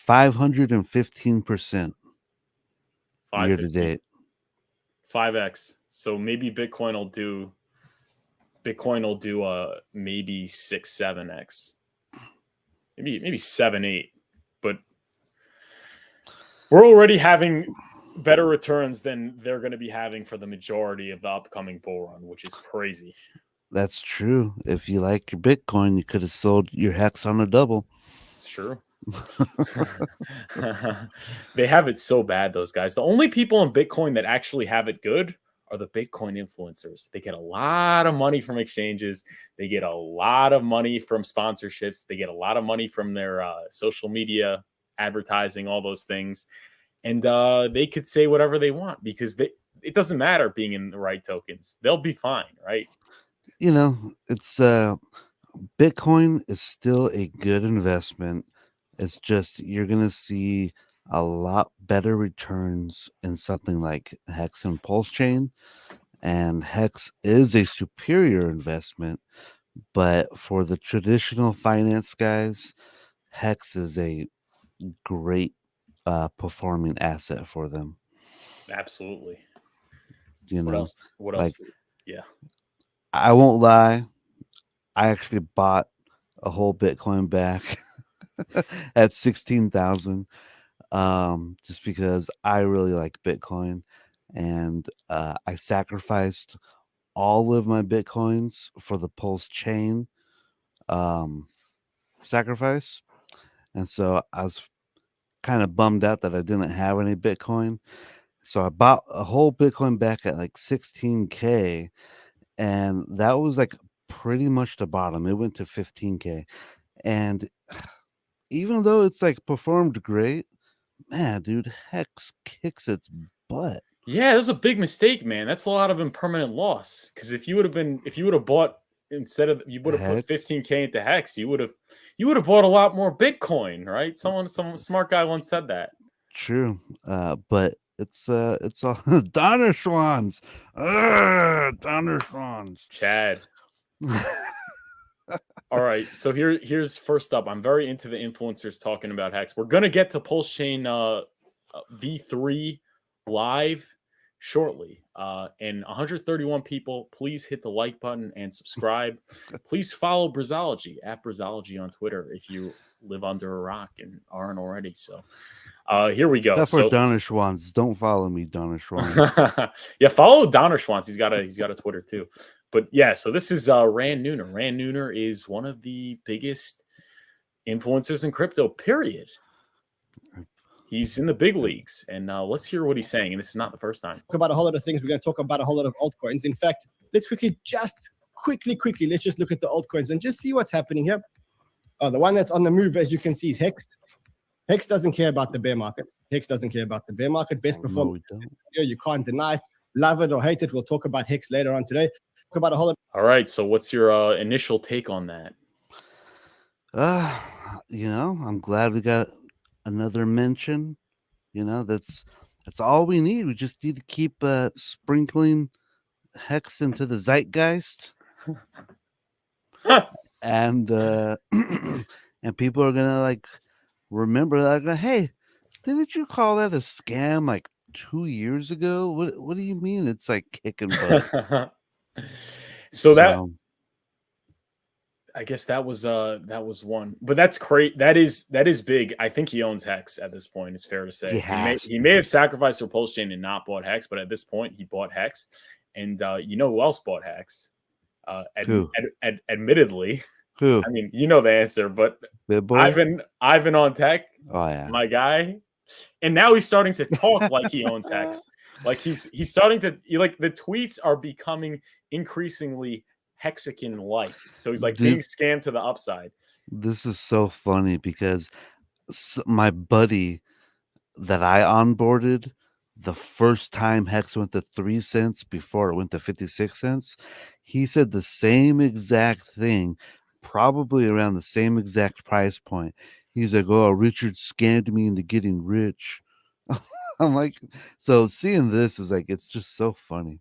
[SPEAKER 3] 515% year to
[SPEAKER 1] 550,
[SPEAKER 3] date.
[SPEAKER 1] 5x. So maybe Bitcoin will do maybe 6, 7x. Maybe 7, 8. But we're already having better returns than they're going to be having for the majority of the upcoming bull run, which is crazy.
[SPEAKER 3] That's true. If you like your Bitcoin, you could have sold your Hex on a double.
[SPEAKER 1] It's true. They have it so bad, those guys. The only people in Bitcoin that actually have it good are the Bitcoin influencers. They get a lot of money from exchanges. They get a lot of money from sponsorships. They get a lot of money from their social media advertising, all those things. And they could say whatever they want because it doesn't matter being in the right tokens. They'll be fine, right?
[SPEAKER 3] You know, it's Bitcoin is still a good investment. It's just you're gonna see a lot better returns in something like Hex and PulseChain. And Hex is a superior investment, but for the traditional finance guys, Hex is a great performing asset for them.
[SPEAKER 1] Absolutely.
[SPEAKER 3] You
[SPEAKER 1] What
[SPEAKER 3] know,
[SPEAKER 1] else? What
[SPEAKER 3] like
[SPEAKER 1] else? Yeah.
[SPEAKER 3] I won't lie, I actually bought a whole Bitcoin back at 16,000, just because I really like Bitcoin, and I sacrificed all of my Bitcoins for the Pulse chain sacrifice, and so I was kind of bummed out that I didn't have any Bitcoin. So I bought a whole Bitcoin back at like 16K, and that was like pretty much the bottom. It went to 15K, and even though it's like performed great, man, dude, Hex kicks its butt.
[SPEAKER 1] Yeah, that was a big mistake, man. That's a lot of impermanent loss. Because if you would have bought instead of you would have put
[SPEAKER 3] Hex,
[SPEAKER 1] 15K into Hex, you would have bought a lot more Bitcoin, right? Some smart guy once said that.
[SPEAKER 3] true, but it's all Donner Schwans, Donner Schwans.
[SPEAKER 1] Chad. All right, so here's first up. I'm very into the influencers talking about Hex. We're gonna get to PulseChain V3 live shortly. And 131 people, please hit the like button and subscribe. Please follow Brazology at Brazology on Twitter if you live under a rock and aren't already. So here we go.
[SPEAKER 3] Except for
[SPEAKER 1] So
[SPEAKER 3] Donner Schwans. Don't follow me, Donner Schwans.
[SPEAKER 1] yeah, follow Donner Schwantz. He's got a Twitter too. But yeah, so this is Rand Neuner. Rand Neuner is one of the biggest influencers in crypto, period. He's in the big leagues. And let's hear what he's saying. And this is not the first time.
[SPEAKER 4] Talk about a whole lot of things. We're going to talk about a whole lot of altcoins. In fact, let's quickly, let's just look at the altcoins and just see what's happening here. The one that's on the move, as you can see, is HEX. HEX doesn't care about the bear market. HEX doesn't care about the bear market. Best performance. No, you can't deny. Love it or hate it. We'll talk about HEX later on today. Talk about a whole lot.
[SPEAKER 1] All right. So what's your initial take on that?
[SPEAKER 3] I'm glad we got another mention. That's all we need. We just need to keep sprinkling Hex into the zeitgeist. And and people are gonna like remember that. Hey, didn't you call that a scam like 2 years ago? What do you mean it's like kicking butt?
[SPEAKER 1] So that I guess that was one, but that's great. That is big. I think he owns Hex at this point. It's fair to say he may have sacrificed for PulseChain and not bought Hex, but at this point he bought Hex. And you know who else bought Hex? Admittedly,
[SPEAKER 3] who?
[SPEAKER 1] I mean, you know the answer, but Ivan on Tech
[SPEAKER 3] Oh yeah.
[SPEAKER 1] my guy. And now he's starting to talk like he owns Hex. Like he's starting to like the tweets are becoming increasingly Hexican like. So he's like
[SPEAKER 3] Dude.
[SPEAKER 1] being scammed to the upside.
[SPEAKER 3] This is so funny because my buddy that I onboarded the first time Hex went to 3 cents before it went to 56 cents, he said the same exact thing, probably around the same exact price point. He's like, "Oh, Richard scammed me into getting rich." I'm like, so seeing this is like, it's just so funny.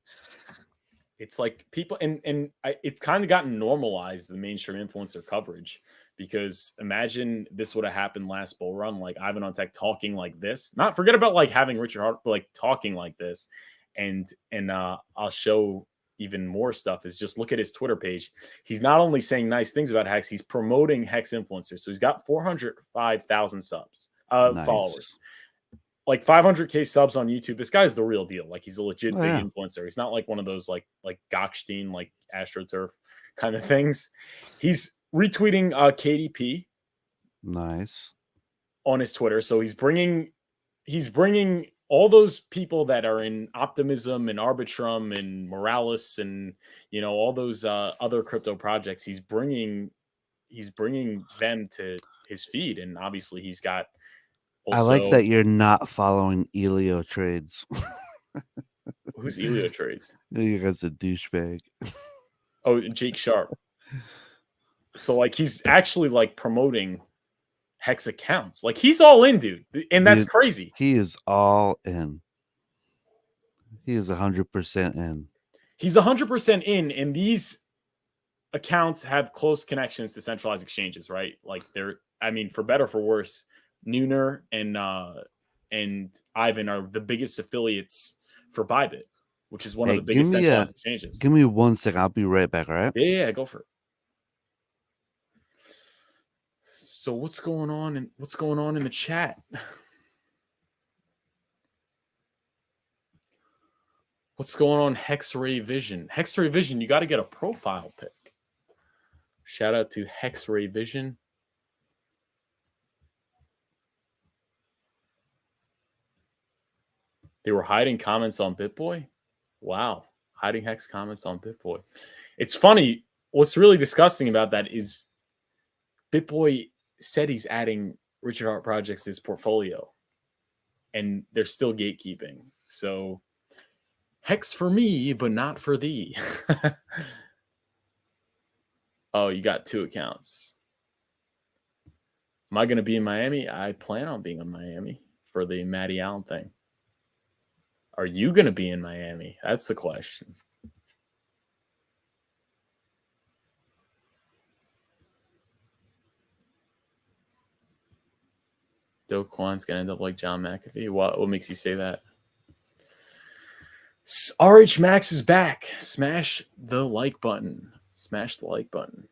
[SPEAKER 1] It's like people it's kind of gotten normalized, the mainstream influencer coverage, because imagine this would have happened last bull run, like Ivan on Tech talking like this. Not forget about like having Richard Hart, but like talking like this. And I'll show even more stuff is just look at his Twitter page. He's not only saying nice things about Hex, he's promoting Hex influencers. So he's got 405,000 subs,
[SPEAKER 3] Nice.
[SPEAKER 1] followers. Like 500K subs on YouTube. This guy's the real deal. Like he's a legit
[SPEAKER 3] Oh,
[SPEAKER 1] big
[SPEAKER 3] yeah.
[SPEAKER 1] influencer. He's not like one of those like Gochstein, like AstroTurf kind of things. He's retweeting KDP
[SPEAKER 3] Nice.
[SPEAKER 1] on his Twitter. So he's bringing all those people that are in Optimism and Arbitrum and Moralis and all those other crypto projects. He's bringing them to his feed, and obviously he's got.
[SPEAKER 3] I like that you're not following Elio Trades.
[SPEAKER 1] Who's Elio Trades?
[SPEAKER 3] You guys a douchebag.
[SPEAKER 1] Oh, Jake Sharp. So like he's actually like promoting Hex accounts. Like he's all in, dude. And that's crazy.
[SPEAKER 3] He is all in. He is 100% in.
[SPEAKER 1] He's 100% in, and these accounts have close connections to centralized exchanges, right? Like for better or for worse, Nooner and Ivan are the biggest affiliates for Bybit, which is one of the biggest centralized exchanges.
[SPEAKER 3] Give me 1 second. I'll be right back, all right?
[SPEAKER 1] Yeah, go for it. So what's going on in the chat? What's going on, Hexray Vision? Hexray Vision, you got to get a profile pic. Shout out to Hexray Vision. They were hiding comments on BitBoy? Wow. Hiding Hex comments on BitBoy. It's funny. What's really disgusting about that is BitBoy said he's adding Richard Hart projects to his portfolio, and they're still gatekeeping. So Hex for me, but not for thee. Oh, you got 2 accounts. Am I going to be in Miami? I plan on being in Miami for the Matty Allen thing. Are you going to be in Miami? That's the question. Do Kwan's going to end up like John McAfee? What makes you say that? RH Max is back. Smash the like button. Smash the like button.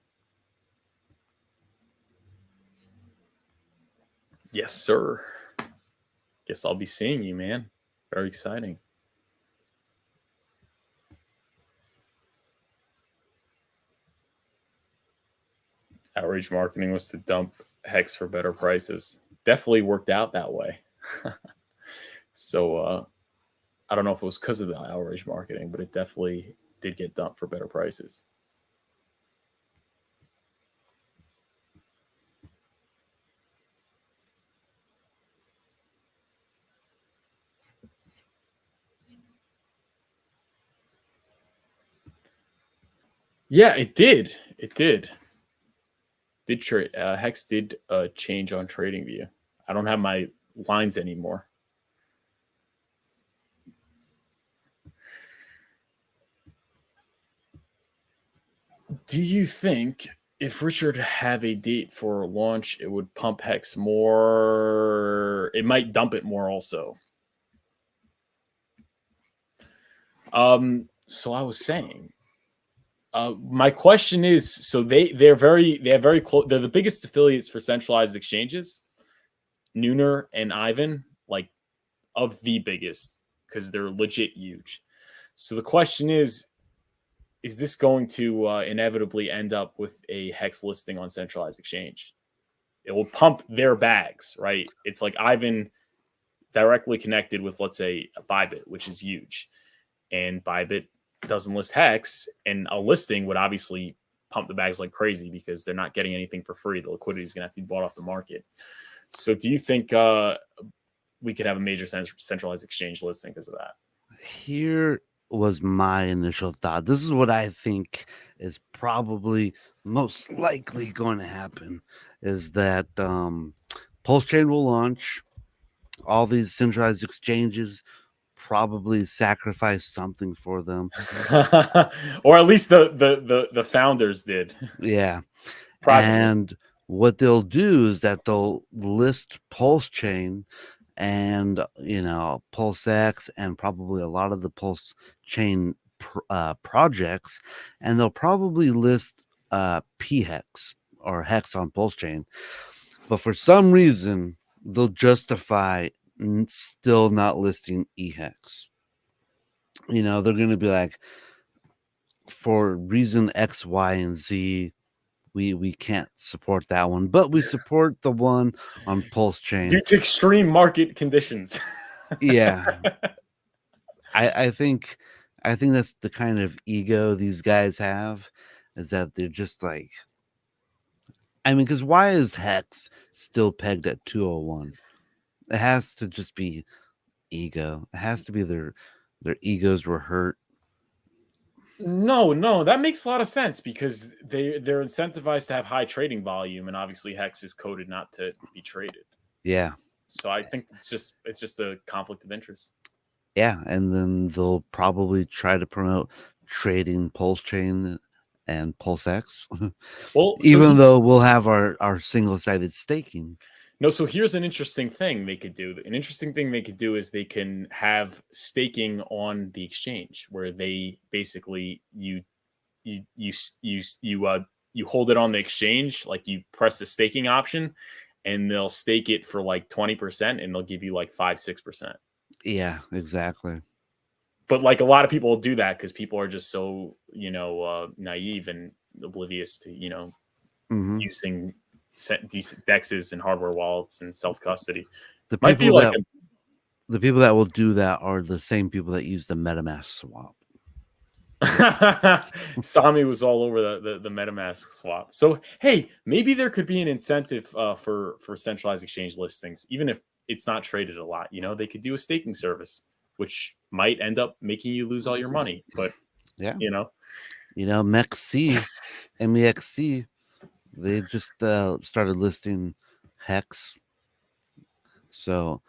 [SPEAKER 1] Yes, sir. Guess I'll be seeing you, man. Very exciting. Outrage marketing was to dump Hex for better prices. Definitely worked out that way. So I don't know if it was because of the outrage marketing, but it definitely did get dumped for better prices. Yeah, it did. It did. Hex did change on TradingView. I don't have my lines anymore. Do you think if Richard have a date for launch, it would pump Hex more? It might dump it more also. So I was saying, my question is, so they have very close. They're the biggest affiliates for centralized exchanges, Nooner and Ivan, like of the biggest, because they're legit huge. So the question is this going to inevitably end up with a Hex listing on centralized exchange? It will pump their bags, right? It's like Ivan directly connected with, let's say, Bybit, which is huge. And Bybit doesn't list HEX, and a listing would obviously pump the bags like crazy because they're not getting anything for free. The liquidity is going to have to be bought off the market. So do you think we could have a major centralized exchange listing because of that?
[SPEAKER 3] Here was my initial thought. This is what I think is probably most likely going to happen, is that PulseChain will launch. All these centralized exchanges probably sacrifice something for them.
[SPEAKER 1] Or at least the founders did.
[SPEAKER 3] Yeah.
[SPEAKER 1] Privately.
[SPEAKER 3] And what they'll do is that they'll list PulseChain and, you know, PulseX and probably a lot of the PulseChain projects, and they'll probably list PHEX or HEX on PulseChain. But for some reason, they'll justify still not listing EHEX. You know, they're going to be like, for reason X, Y, and Z, we can't support that one, but we support the one on PulseChain
[SPEAKER 1] due to extreme market conditions.
[SPEAKER 3] Yeah. I think that's the kind of ego these guys have, is that they're just like, I mean, because why is HEX still pegged at 201? It has to just be ego. It has to be their egos were hurt.
[SPEAKER 1] No, that makes a lot of sense because they're incentivized to have high trading volume, and obviously HEX is coded not to be traded.
[SPEAKER 3] Yeah.
[SPEAKER 1] So I think it's just a conflict of interest.
[SPEAKER 3] Yeah, and then they'll probably try to promote trading PulseChain and PulseX.
[SPEAKER 1] Well,
[SPEAKER 3] even though we'll have our single-sided staking.
[SPEAKER 1] No, so here's an interesting thing they could do. An interesting thing they could do is they can have staking on the exchange, where they basically you hold it on the exchange, like you press the staking option, and they'll stake it for like 20%, and they'll give you like 5-6%.
[SPEAKER 3] Yeah, exactly.
[SPEAKER 1] But like a lot of people will do that because people are just so naive and oblivious to using decent dexes and hardware wallets and self-custody.
[SPEAKER 3] The people that will do that are the same people that use the MetaMask swap.
[SPEAKER 1] Sami was all over the MetaMask swap. So hey, maybe there could be an incentive for centralized exchange listings, even if it's not traded a lot. They could do a staking service, which might end up making you lose all your money. But
[SPEAKER 3] yeah, MEXC, they just started listing HEX. So,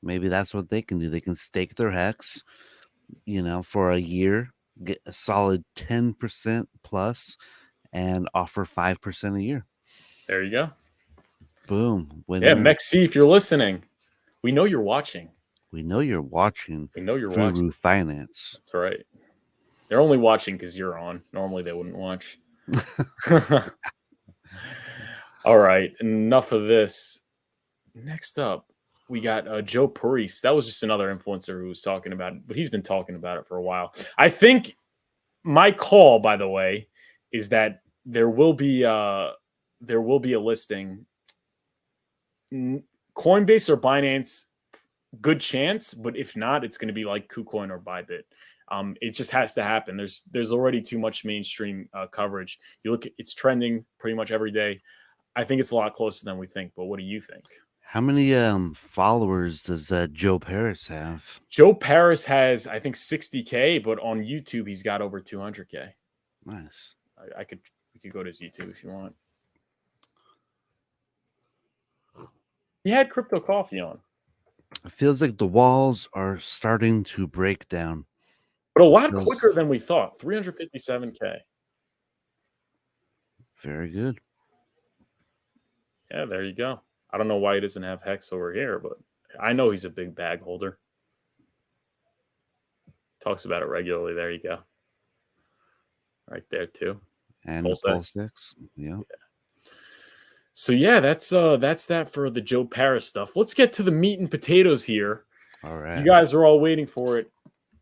[SPEAKER 3] maybe that's what they can do. They can stake their HEX, for a year, get a solid 10% plus, and offer 5% a year.
[SPEAKER 1] There you go.
[SPEAKER 3] Boom.
[SPEAKER 1] Yeah, MEXC, if you're listening, we know you're watching.
[SPEAKER 3] We know you're watching.
[SPEAKER 1] We know you're watching.
[SPEAKER 3] Finance.
[SPEAKER 1] That's right. They're only watching because you're on. Normally they wouldn't watch. All right, enough of this. Next up, we got Joe Parise. That was just another influencer who was talking about it, but he's been talking about it for a while. I think my call, by the way, is that there will be a listing. Coinbase or Binance, good chance, but if not, it's going to be like KuCoin or Bybit. It just has to happen. There's already too much mainstream coverage. You look, it's trending pretty much every day. I think it's a lot closer than we think, but what do you think?
[SPEAKER 3] How many followers does Joe Paris have?
[SPEAKER 1] Joe Paris has, I think, 60K, but on YouTube he's got over 200K.
[SPEAKER 3] Nice.
[SPEAKER 1] We could go to his YouTube if you want. He had Crypto Coffee on.
[SPEAKER 3] It feels like the walls are starting to break down.
[SPEAKER 1] But a lot quicker than we thought. 357K.
[SPEAKER 3] Very good.
[SPEAKER 1] Yeah, there you go. I don't know why he doesn't have HEX over here, but I know he's a big bag holder. Talks about it regularly. There you go. Right there too.
[SPEAKER 3] And PulseX. Yeah.
[SPEAKER 1] So yeah, that's that for the Joe Paris stuff. Let's get to the meat and potatoes here.
[SPEAKER 3] All right.
[SPEAKER 1] You guys are all waiting for it.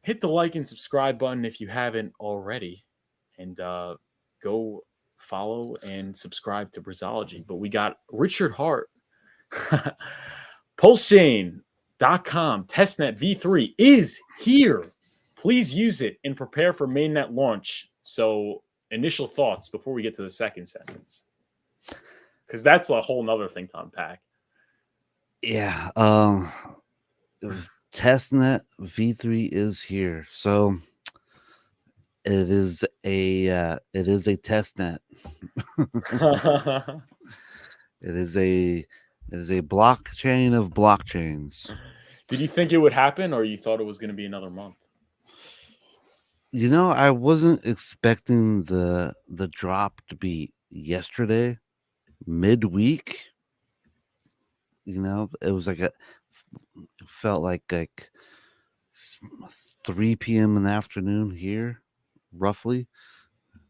[SPEAKER 1] Hit the like and subscribe button if you haven't already. And go follow and subscribe to Brazology. But we got Richard Hart, PulseChain.com, Testnet V3 is here. Please use it and prepare for mainnet launch. So, initial thoughts before we get to the second sentence, because that's a whole nother thing to unpack.
[SPEAKER 3] Yeah. Testnet V3 is here. So it is a testnet. It is a blockchain of blockchains.
[SPEAKER 1] Did you think it would happen, or you thought it was going to be another month?
[SPEAKER 3] You know, I wasn't expecting the drop to be yesterday, midweek. You know, it was like felt like 3 p.m. in the afternoon here, roughly.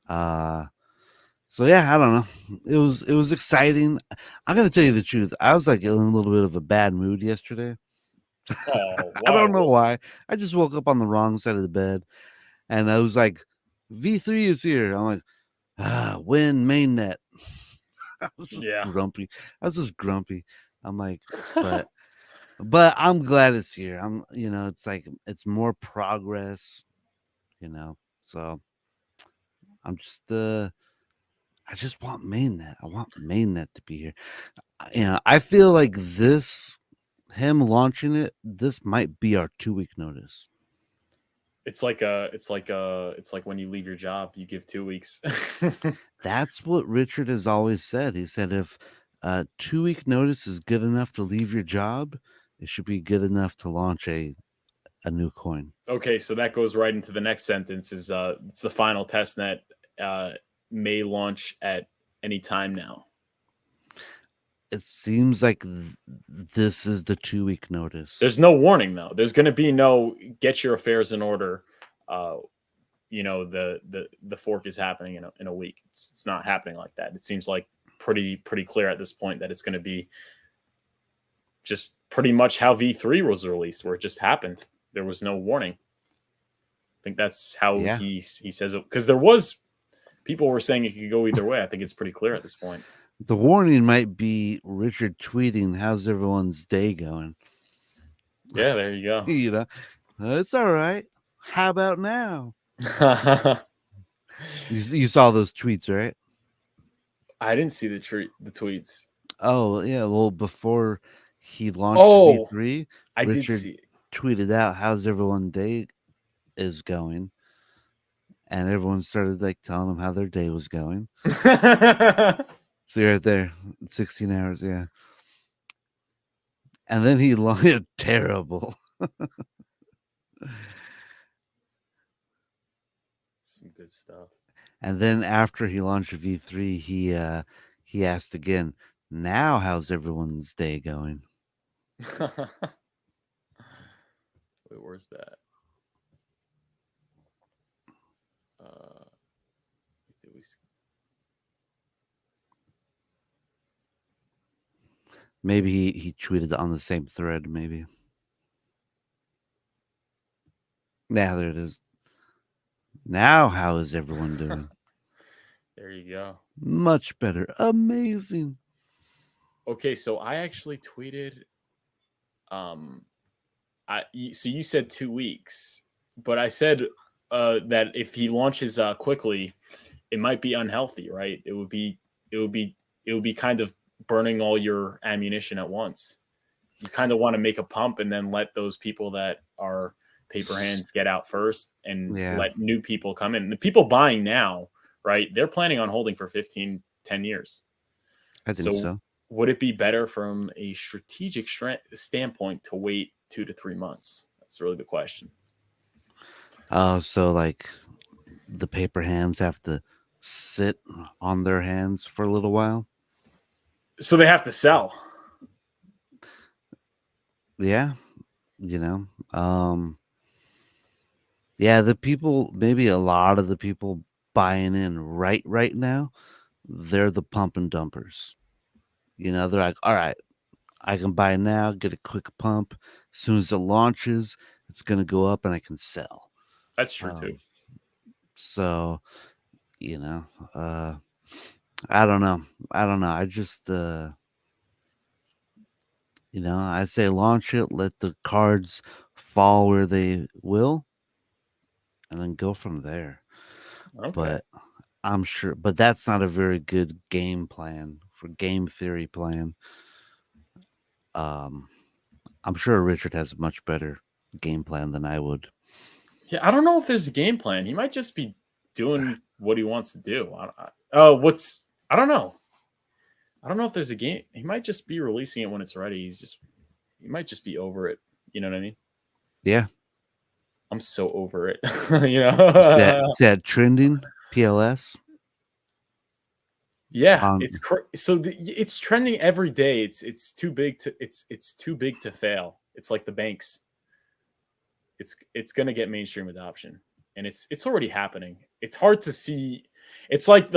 [SPEAKER 3] So yeah, I don't know. It was exciting. I'm gonna tell you the truth. I was like in a little bit of a bad mood yesterday.
[SPEAKER 1] Oh,
[SPEAKER 3] I don't know why. I just woke up on the wrong side of the bed, and I was like, "V3 is here." I'm like, win mainnet. I was just grumpy. I'm like, but I'm glad it's here. It's like it's more progress. So I'm just I just want mainnet. I want mainnet to be here. I feel like him launching it, this might be our 2-week notice.
[SPEAKER 1] It's like when you leave your job, you give 2 weeks.
[SPEAKER 3] That's what Richard has always said. He said if 2-week notice is good enough to leave your job, it should be good enough to launch a new coin.
[SPEAKER 1] Okay, so that goes right into the next sentence. Is it's the final testnet may launch at any time now.
[SPEAKER 3] It seems like this is the 2-week notice.
[SPEAKER 1] There's no warning though. There's going to be no get your affairs in order. The fork is happening in a week. It's not happening like that. It seems like pretty clear at this point that it's going to be just pretty much how V3 was released, where it just happened. There was no warning. I think that's how he says it, because people were saying it could go either way. I think it's pretty clear at this point.
[SPEAKER 3] The warning might be Richard tweeting, "How's everyone's day going?"
[SPEAKER 1] Yeah, there you go.
[SPEAKER 3] It's all right. How about now? You saw those tweets, right?
[SPEAKER 1] I didn't see the tweets.
[SPEAKER 3] Oh yeah, well before he launched V3, Richard
[SPEAKER 1] did see it.
[SPEAKER 3] Tweeted out, "How's everyone's day is going?" And everyone started like telling him how their day was going. So you're right there, 16 hours, yeah. And then he launched terrible.
[SPEAKER 1] Some good stuff.
[SPEAKER 3] And then after he launched V3, he asked again, "Now how's everyone's day going?"
[SPEAKER 1] Wait, where's that? Did we?
[SPEAKER 3] Maybe he tweeted on the same thread, maybe. Yeah, there it is. Now how is everyone doing?
[SPEAKER 1] There you go.
[SPEAKER 3] Much better. Amazing.
[SPEAKER 1] Okay, so I actually tweeted so you said 2 weeks, but I said that if he launches quickly, it might be unhealthy, right? It would be kind of burning all your ammunition at once. You kind of want to make a pump and then let those people that are paper hands get out first and let new people come in. The people buying now, right? They're planning on holding for 10 years.
[SPEAKER 3] I think so.
[SPEAKER 1] Would it be better from a strategic standpoint to wait 2 to 3 months? That's really the question.
[SPEAKER 3] So like the paper hands have to sit on their hands for a little while?
[SPEAKER 1] So they have to sell.
[SPEAKER 3] Yeah. The people, maybe a lot of the people buying in right now, they're the pump and dumpers. They're like, all right, I can buy now, get a quick pump. As soon as it launches, it's going to go up and I can sell.
[SPEAKER 1] That's true too.
[SPEAKER 3] So, I don't know. I just I say launch it, let the cards fall where they will, and then go from there.
[SPEAKER 1] Okay.
[SPEAKER 3] But I'm sure, but that's not a very good game theory plan. Um, I'm sure Richard has a much better game plan than I would.
[SPEAKER 1] Yeah, I don't know if there's a game plan. He might just be doing what he wants to do. I don't know. I don't know if there's a game. He might just be releasing it when it's ready. He might just be over it. You know what I mean?
[SPEAKER 3] Yeah.
[SPEAKER 1] I'm so over it.
[SPEAKER 3] Is that trending PLS?
[SPEAKER 1] Yeah, it's trending every day. It's too big to fail. It's like the banks. It's going to get mainstream adoption, and it's already happening. It's hard to see. It's like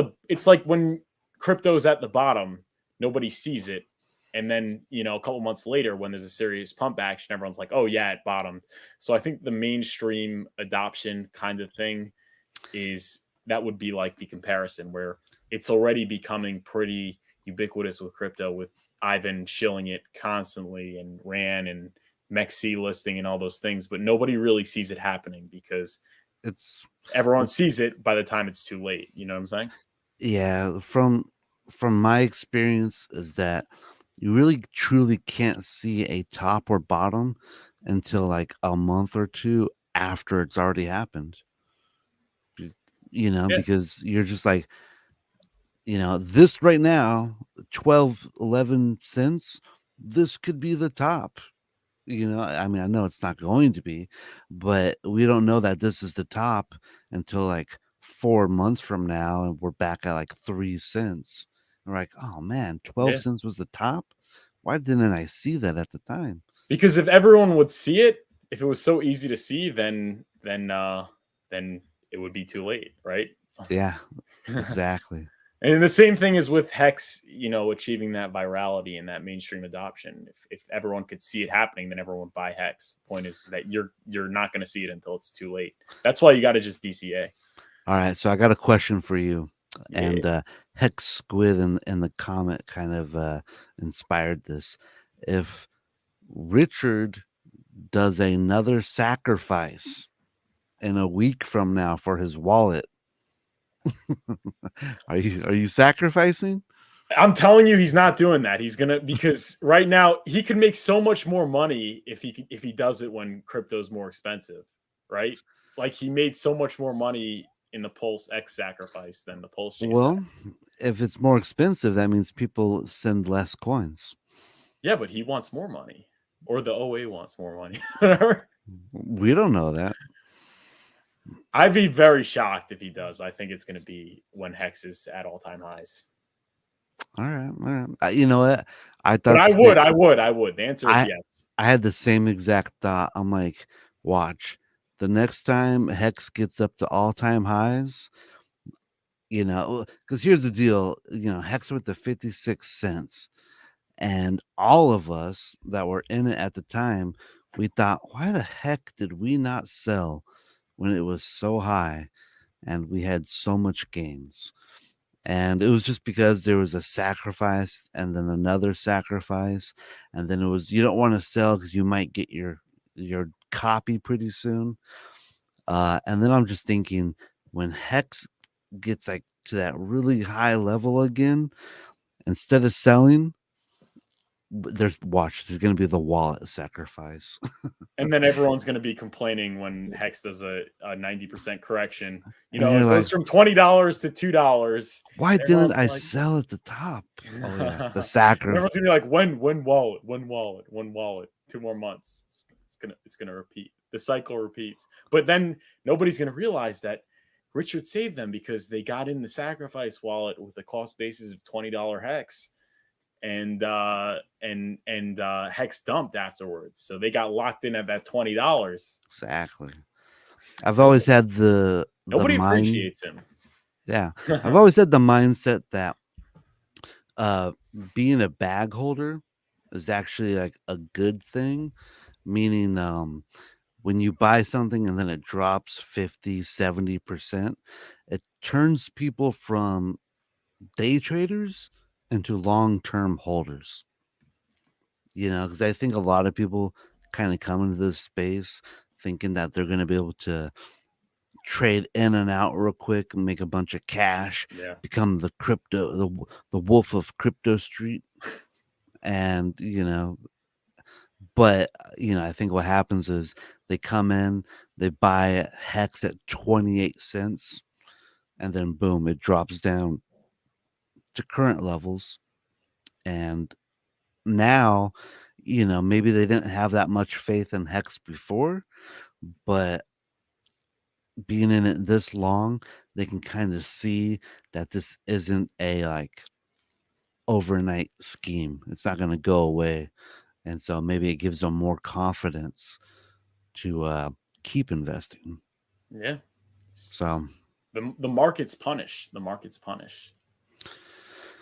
[SPEAKER 1] when crypto's at the bottom, nobody sees it, and then a couple months later, when there's a serious pump action, everyone's like, "Oh yeah, it bottomed." So I think the mainstream adoption kind of thing that would be like the comparison where it's already becoming pretty ubiquitous with crypto, with Ivan shilling it constantly and Ran and Mexi listing and all those things, but nobody really sees it happening because everyone sees it by the time it's too late. You know what I'm saying?
[SPEAKER 3] Yeah, from my experience is that you really truly can't see a top or bottom until like a month or two after it's already happened.
[SPEAKER 1] Yeah.
[SPEAKER 3] Because you're just like, this right now, 12, 11 cents, this could be the top. I mean, I know it's not going to be, but we don't know that this is the top until like 4 months from now, and we're back at like 3 cents. And we're like, oh man, 12 cents was the top. Why didn't I see that at the time?
[SPEAKER 1] Because if everyone would see it, if it was so easy to see, then it would be too late, right?
[SPEAKER 3] Yeah, exactly.
[SPEAKER 1] And the same thing is with Hex, achieving that virality and that mainstream adoption. If everyone could see it happening, then everyone would buy Hex. The point is that you're not going to see it until it's too late. That's why you got to just DCA.
[SPEAKER 3] All right, so I got a question for you.
[SPEAKER 1] Yeah.
[SPEAKER 3] And Hex Squid and the comment kind of inspired this. If Richard does another sacrifice in a week from now for his wallet, are you sacrificing?
[SPEAKER 1] I'm telling you, he's not doing that. He's gonna, because right now he can make so much more money if he does it when crypto's more expensive, right? Like he made so much more money in the Pulse X sacrifice than the Pulse Chain.
[SPEAKER 3] Well, if it's more expensive, that means people send less coins.
[SPEAKER 1] Yeah, but he wants more money, or the OA wants more money.
[SPEAKER 3] We don't know that.
[SPEAKER 1] I'd be very shocked if he does. I think it's going to be when Hex is at all-time highs.
[SPEAKER 3] All right. You know what? I thought.
[SPEAKER 1] But I would. The answer is yes.
[SPEAKER 3] I had the same exact thought. I'm like, watch. The next time Hex gets up to all-time highs, because here's the deal. Hex went to 56 cents. And all of us that were in it at the time, we thought, why the heck did we not sell when it was so high and we had so much gains? And it was just because there was a sacrifice and then another sacrifice. And then it was, you don't want to sell because you might get your copy pretty soon. And then I'm just thinking, when Hex gets like to that really high level again, instead of selling, there's going to be the wallet sacrifice.
[SPEAKER 1] And then everyone's going to be complaining when Hex does a 90% correction. It
[SPEAKER 3] like,
[SPEAKER 1] goes from $20 to $2.
[SPEAKER 3] Why didn't I sell at the top? Oh yeah, the sacrifice.
[SPEAKER 1] Everyone's going to be like, when wallet, 2 more months. It's gonna repeat. The cycle repeats. But then nobody's going to realize that Richard saved them because they got in the sacrifice wallet with a cost basis of $20 Hex. And Hex dumped afterwards, so they got locked in at that $20.
[SPEAKER 3] Exactly. I've always had
[SPEAKER 1] nobody appreciates him.
[SPEAKER 3] Yeah, I've always had the mindset that being a bag holder is actually like a good thing, meaning when you buy something and then it drops 50-70%, it turns people from day traders into long-term holders. Because I think a lot of people kind of come into this space thinking that they're going to be able to trade in and out real quick and make a bunch of cash,
[SPEAKER 1] Yeah.
[SPEAKER 3] become the wolf of crypto street. And, but, I think what happens is they come in, they buy HEX at 28 cents, and then boom, it drops down to current levels. And now, maybe they didn't have that much faith in HEX before, but being in it this long, they can kind of see that this isn't a like overnight scheme. It's not going to go away. And so maybe it gives them more confidence to keep investing.
[SPEAKER 1] Yeah.
[SPEAKER 3] So
[SPEAKER 1] the market's punished. The market's punished.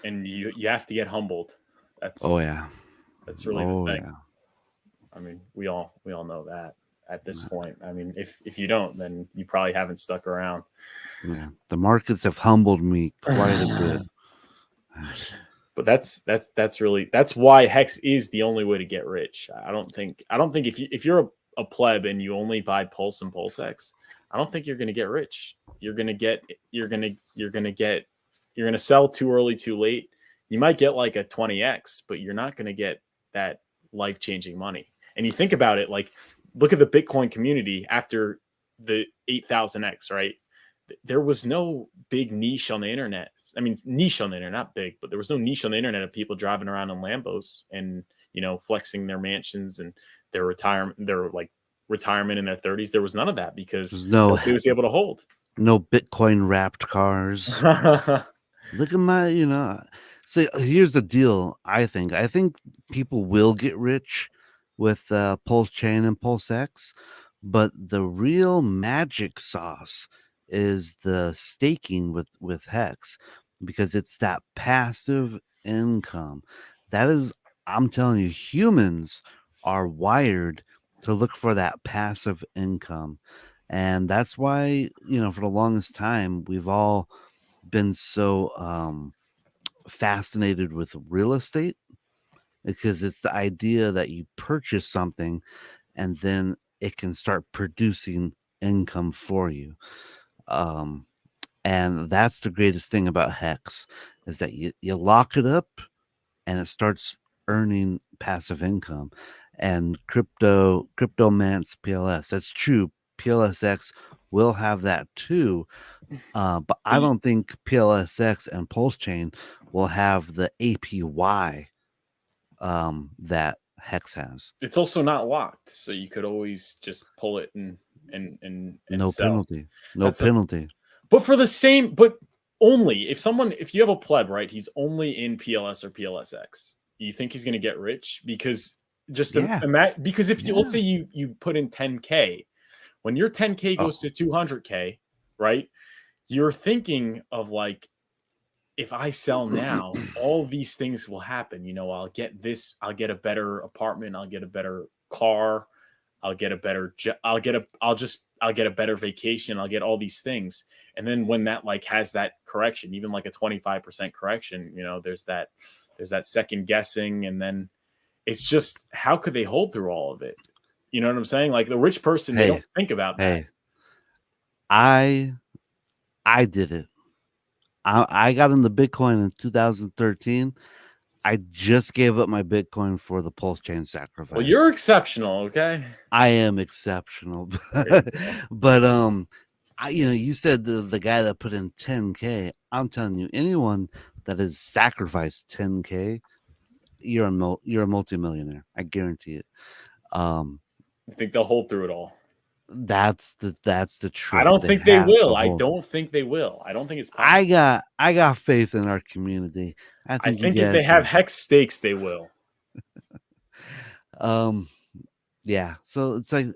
[SPEAKER 1] And you have to get humbled. That's That's really the thing.
[SPEAKER 3] Yeah.
[SPEAKER 1] I mean, we all know that at this point. I mean, if you don't, then you probably haven't stuck around.
[SPEAKER 3] Yeah. The markets have humbled me quite a bit.
[SPEAKER 1] But that's why HEX is the only way to get rich. I don't think if you're a pleb and you only buy Pulse and PulseX, I don't think you're going to get rich. You're going to sell too early, too late. You might get like a 20x, but you're not going to get that life-changing money. And you think about it, like look at the Bitcoin community after the 8000x, right? There was no big niche on the internet. I mean, niche on the internet, not big, but there was no niche on the internet of people driving around in Lambos and, flexing their mansions and their retirement in their 30s. There was none of that because nobody was able to hold.
[SPEAKER 3] No Bitcoin wrapped cars. Look at my, so here's the deal. I think people will get rich with PulseChain and PulseX, but the real magic sauce is the staking with HEX, because it's that passive income. That is, I'm telling you, humans are wired to look for that passive income. And that's why, for the longest time, we've all been so fascinated with real estate, because it's the idea that you purchase something and then it can start producing income for you. And that's the greatest thing about HEX, is that you lock it up and it starts earning passive income. And Cryptomance PLS, that's true. PLSX will have that too. But I don't think PLSX and PulseChain will have the APY that HEX has.
[SPEAKER 1] It's also not locked, so you could always just pull it and
[SPEAKER 3] no
[SPEAKER 1] sell.
[SPEAKER 3] penalty. No penalty.
[SPEAKER 1] But for the same, but only if you have a pleb, right? He's only in PLS or PLSX. You think he's going to get rich? Because because if you let's say you put in 10K, when your 10K goes to 200K, right? You're thinking of like, if I sell now, all these things will happen. I'll get this, I'll get a better apartment, I'll get a better car, I'll get a better I'll get a better vacation, I'll get all these things. And then when that like has that correction, even like a 25% correction, there's that second guessing, and then it's just, how could they hold through all of it? You know what I'm saying? Like the rich person, they don't think about that.
[SPEAKER 3] I did it. I got into Bitcoin in 2013. I just gave up my Bitcoin for the PulseChain sacrifice.
[SPEAKER 1] Well, you're exceptional, okay?
[SPEAKER 3] I am exceptional, but you said the guy that put in 10K. I'm telling you, anyone that has sacrificed 10K, you're a multimillionaire. I guarantee it.
[SPEAKER 1] You think they'll hold through it all?
[SPEAKER 3] That's the truth.
[SPEAKER 1] I don't think they will. I don't think they will. I don't think it's possible.
[SPEAKER 3] I got faith in our community. I think
[SPEAKER 1] if they have HEX stakes, they will.
[SPEAKER 3] Yeah. So it's like,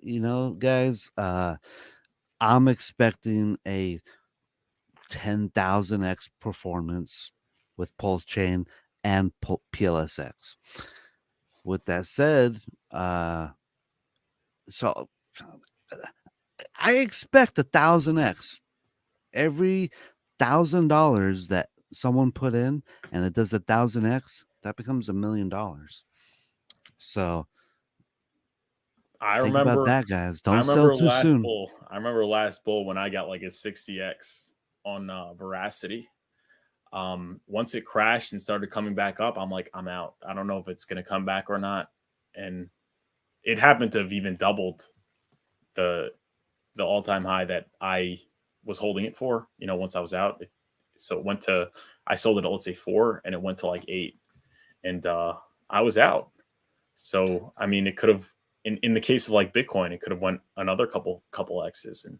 [SPEAKER 3] guys, I'm expecting a 10,000x performance with PulseChain and PLSX. With that said, so I expect 1,000x. Every $1,000 that someone put in and it does 1,000x, that becomes $1 million. So
[SPEAKER 1] I
[SPEAKER 3] think about
[SPEAKER 1] remember
[SPEAKER 3] that, guys.
[SPEAKER 1] I
[SPEAKER 3] Don't sell
[SPEAKER 1] remember
[SPEAKER 3] too
[SPEAKER 1] last
[SPEAKER 3] soon.
[SPEAKER 1] bull. I remember last bull when I got like a 60x on Veracity. Once it crashed and started coming back up, I'm like, I'm out. I don't know if it's gonna come back or not. And it happened to have even doubled the all-time high that I was holding it for, you know, once I was out. So it went to, I sold it at, let's say 4, and it went to like 8, and I was out. So I mean, it could have, in the case of like Bitcoin, it could have went another couple X's. And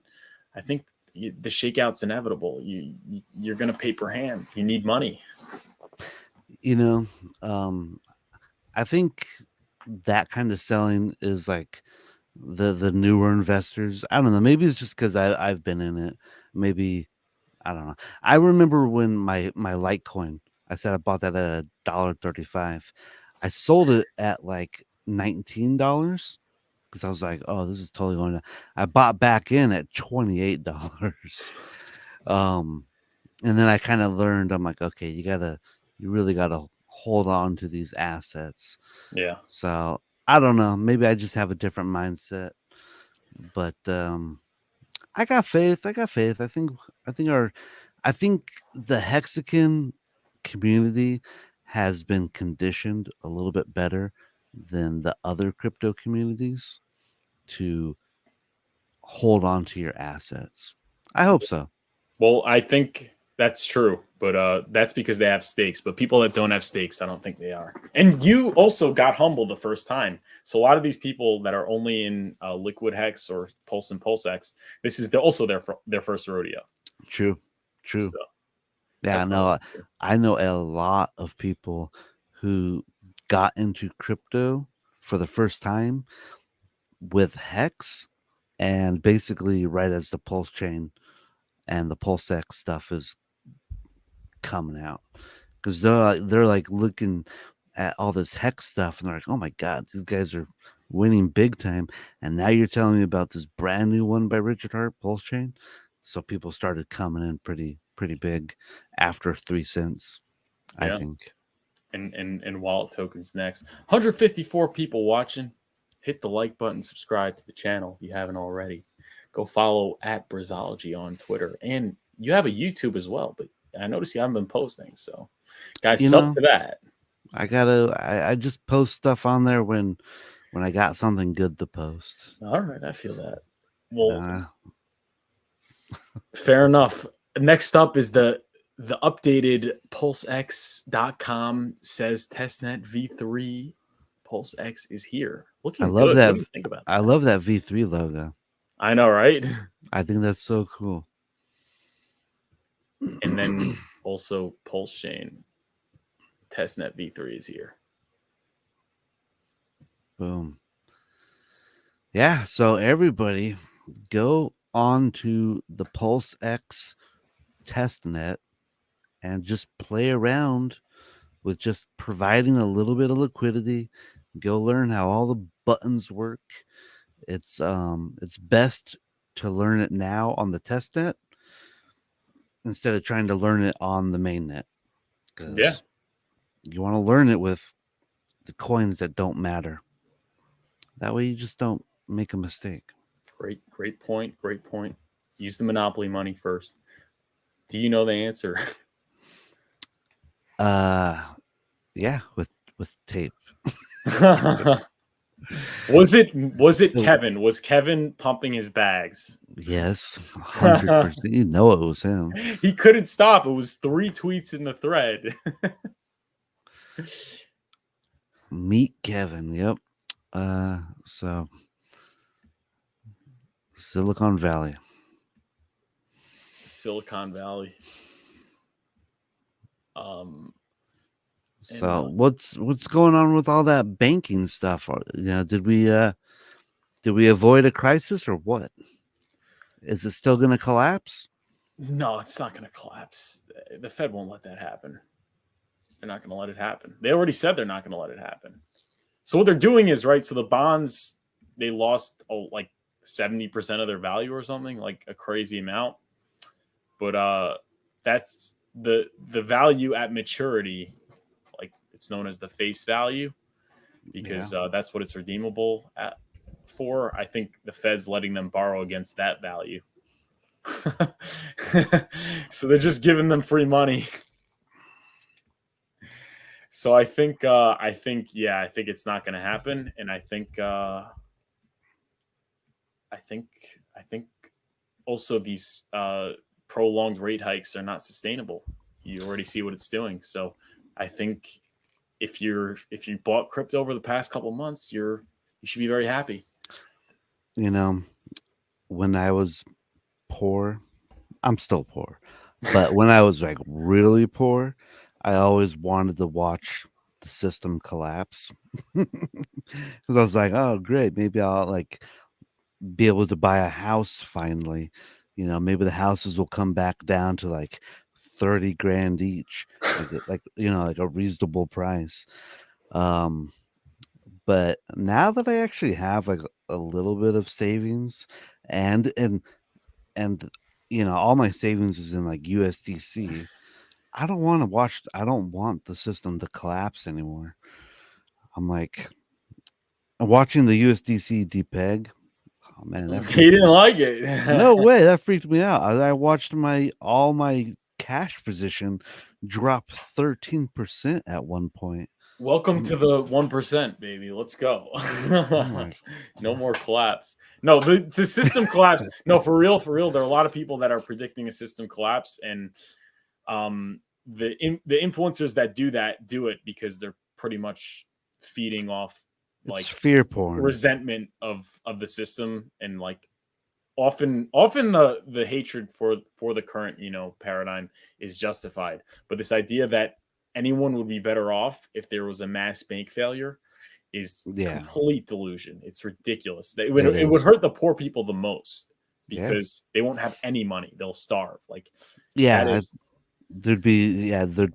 [SPEAKER 1] I think the shakeout's inevitable. You're going to pay per hand. You need money.
[SPEAKER 3] You know, I think that kind of selling is like the newer investors. I don't know. Maybe it's just because I've been in it. Maybe I don't know. I remember when my Litecoin, I said I bought that at $1.35. I sold it at like $19 because I was like, oh, this is totally going to. I bought back in at $28. And then I kind of learned, I'm like, okay, you really gotta hold on to these assets.
[SPEAKER 1] Yeah.
[SPEAKER 3] So I don't know. Maybe I just have a different mindset, but I got faith. I think the Hexagon community has been conditioned a little bit better than the other crypto communities to hold on to your assets. I hope so.
[SPEAKER 1] Well, I think that's true, but that's because they have stakes. But people that don't have stakes, I don't think they are. And you also got humbled the first time. So a lot of these people that are only in Liquid Hex or Pulse and PulseX, this is also their first rodeo.
[SPEAKER 3] True.
[SPEAKER 1] So,
[SPEAKER 3] Yeah, no, I know a lot of people who got into crypto for the first time with Hex, and basically right as the Pulse chain and the PulseX stuff is coming out, because they're like looking at all this Hex stuff and they're like, oh my god, these guys are winning big time. And now you're telling me about this brand new one by Richard Hart, Pulse chain. So people started coming in pretty big after 3 cents.
[SPEAKER 1] yeah.
[SPEAKER 3] I think.
[SPEAKER 1] And wallet tokens next. 154 people watching. Hit the like button, subscribe to the channel if you haven't already. Go follow at Brazology on Twitter. And you have a YouTube as well, but I noticed you haven't been posting. So guys, sub to that.
[SPEAKER 3] I just post stuff on there when I got something good to post.
[SPEAKER 1] All right, I feel that. Well, fair enough. Next up is the updated PulseX.com says Testnet V3 PulseX is here. Looking
[SPEAKER 3] I love
[SPEAKER 1] good.
[SPEAKER 3] that.
[SPEAKER 1] What do you think about that?
[SPEAKER 3] I love that V3 logo.
[SPEAKER 1] I know, right?
[SPEAKER 3] I think that's so cool.
[SPEAKER 1] And then also Pulse Chain Testnet V3 is here.
[SPEAKER 3] Boom. Yeah, so everybody go on to the PulseX testnet and just play around with just providing a little bit of liquidity. Go learn how all the buttons work. It's best to learn it now on the testnet instead of trying to learn it on the mainnet.
[SPEAKER 1] Yeah.
[SPEAKER 3] You want to learn it with the coins that don't matter. That way you just don't make a mistake.
[SPEAKER 1] Great point. Great point. Use the monopoly money first. Do you know the answer?
[SPEAKER 3] Yeah, with tape.
[SPEAKER 1] Was it Kevin? Was Kevin pumping his bags?
[SPEAKER 3] Yes, 100%. You know it was him.
[SPEAKER 1] He couldn't stop. It was 3 tweets in the thread.
[SPEAKER 3] Meet Kevin. Yep. So Silicon Valley.
[SPEAKER 1] Silicon Valley.
[SPEAKER 3] So what's going on with all that banking stuff? You know, did we avoid a crisis or what? Is it still going to collapse?
[SPEAKER 1] No, it's not going to collapse. The Fed won't let that happen. They're not going to let it happen. They already said they're not going to let it happen. So what they're doing is, right, so the bonds, they lost like 70% of their value or something, like a crazy amount. But that's the value at maturity, like it's known as the face value, because that's what it's redeemable at for. I think the Fed's letting them borrow against that value. So they're just giving them free money. So I think it's not going to happen, and I think also these prolonged rate hikes are not sustainable. You already see what it's doing. So I think if you bought crypto over the past couple months, you should be very happy.
[SPEAKER 3] You know, when I was poor, I'm still poor, but when I was like really poor, I always wanted to watch the system collapse because I was like, oh great, maybe I'll like be able to buy a house finally. You know, maybe the houses will come back down to like 30 grand each, like you know, like a reasonable price. But now that I actually have like a little bit of savings and you know, all my savings is in like USDC, I don't want the system to collapse anymore. I'm like, watching the USDC depeg. Oh man, that
[SPEAKER 1] He didn't like it.
[SPEAKER 3] no way, that freaked me out. I watched all my cash position drop 13% at one point.
[SPEAKER 1] Welcome to the 1%, baby. Let's go.
[SPEAKER 3] my
[SPEAKER 1] No more collapse. No, the system collapse. No, for real. There are a lot of people that are predicting a system collapse, and the influencers that do it because they're pretty much feeding off like
[SPEAKER 3] It's fear porn.
[SPEAKER 1] resentment of the system, and like often the hatred for the current paradigm is justified, but this idea that anyone would be better off if there was a mass bank failure is complete delusion. It's ridiculous. It would hurt the poor people the most because they won't have any money. They'll starve. Like
[SPEAKER 3] there'd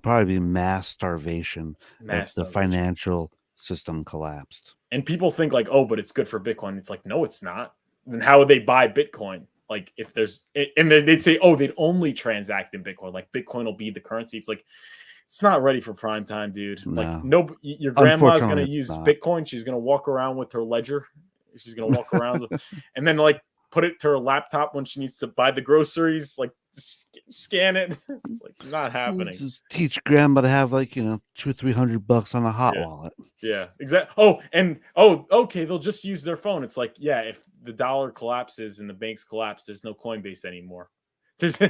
[SPEAKER 3] probably be mass starvation if the financial system collapsed.
[SPEAKER 1] And people think like, oh, but it's good for Bitcoin. It's like, no, it's not. Then how would they buy Bitcoin? Like if there's, and then they'd say, oh, they'd only transact in Bitcoin. Like Bitcoin will be the currency. It's like, it's not ready for prime time, dude.
[SPEAKER 3] No.
[SPEAKER 1] Like your grandma's going to use Bitcoin. She's going to walk around with her ledger. She's going to walk around and then like put it to her laptop when she needs to buy the groceries, like scan it. It's like not happening.
[SPEAKER 3] Just teach grandma to have like, $200-300 on a hot wallet.
[SPEAKER 1] Yeah, exactly. Okay. They'll just use their phone. It's like, yeah, if the dollar collapses and the banks collapse, there's no Coinbase anymore. There's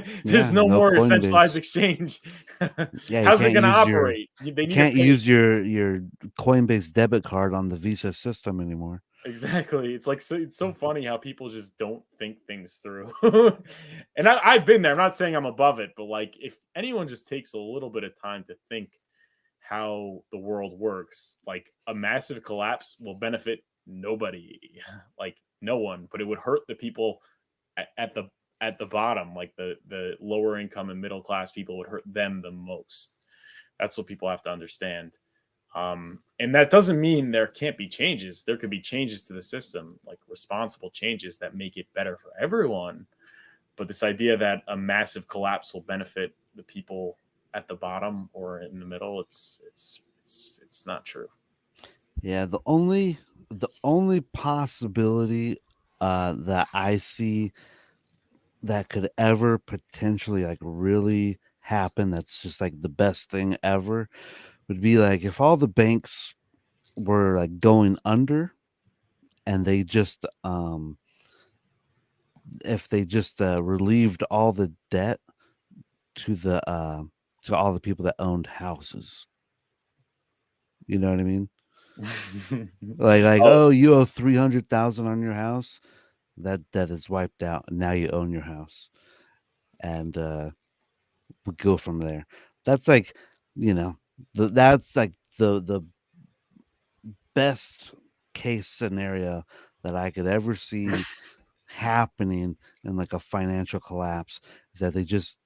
[SPEAKER 1] no more
[SPEAKER 3] Coinbase.
[SPEAKER 1] Centralized exchange. How's it going to operate?
[SPEAKER 3] They can't use your Coinbase debit card on the Visa system anymore.
[SPEAKER 1] Exactly. It's like it's so funny how people just don't think things through. And I've been there. I'm not saying I'm above it, but like if anyone just takes a little bit of time to think how the world works, like a massive collapse will benefit nobody, like no one, but it would hurt the people at the bottom, like the lower income and middle class people would hurt them the most. That's what people have to understand. And that doesn't mean there can't be changes. There could be changes to the system, like responsible changes that make it better for everyone. But this idea that a massive collapse will benefit the people at the bottom or in the middle, it's not true.
[SPEAKER 3] Yeah, the only possibility that I see that could ever potentially like really happen, that's just like the best thing ever, would be like if all the banks were like going under and they just if they just relieved all the debt to all the people that owned houses. You know what I mean? Oh, you owe 300,000 on your house. That debt is wiped out, and now you own your house, and we go from there. That's like, that's like the best case scenario that I could ever see happening in like a financial collapse, is that they just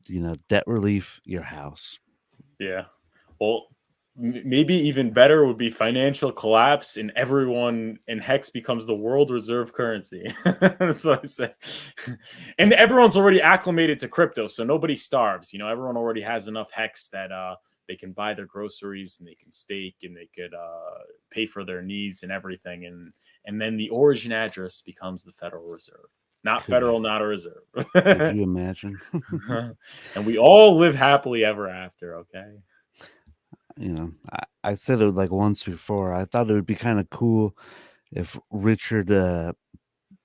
[SPEAKER 3] debt relief your house.
[SPEAKER 1] Yeah. Well, maybe even better would be financial collapse and everyone and HEX becomes the world reserve currency. That's what I say. And everyone's already acclimated to crypto, so nobody starves. You know, everyone already has enough HEX that they can buy their groceries and they can stake and they could pay for their needs and everything. And then the origin address becomes the Federal Reserve. Not federal, not a reserve.
[SPEAKER 3] Could you imagine?
[SPEAKER 1] And we all live happily ever after, okay?
[SPEAKER 3] You know, I said it like once before. I thought it would be kind of cool if Richard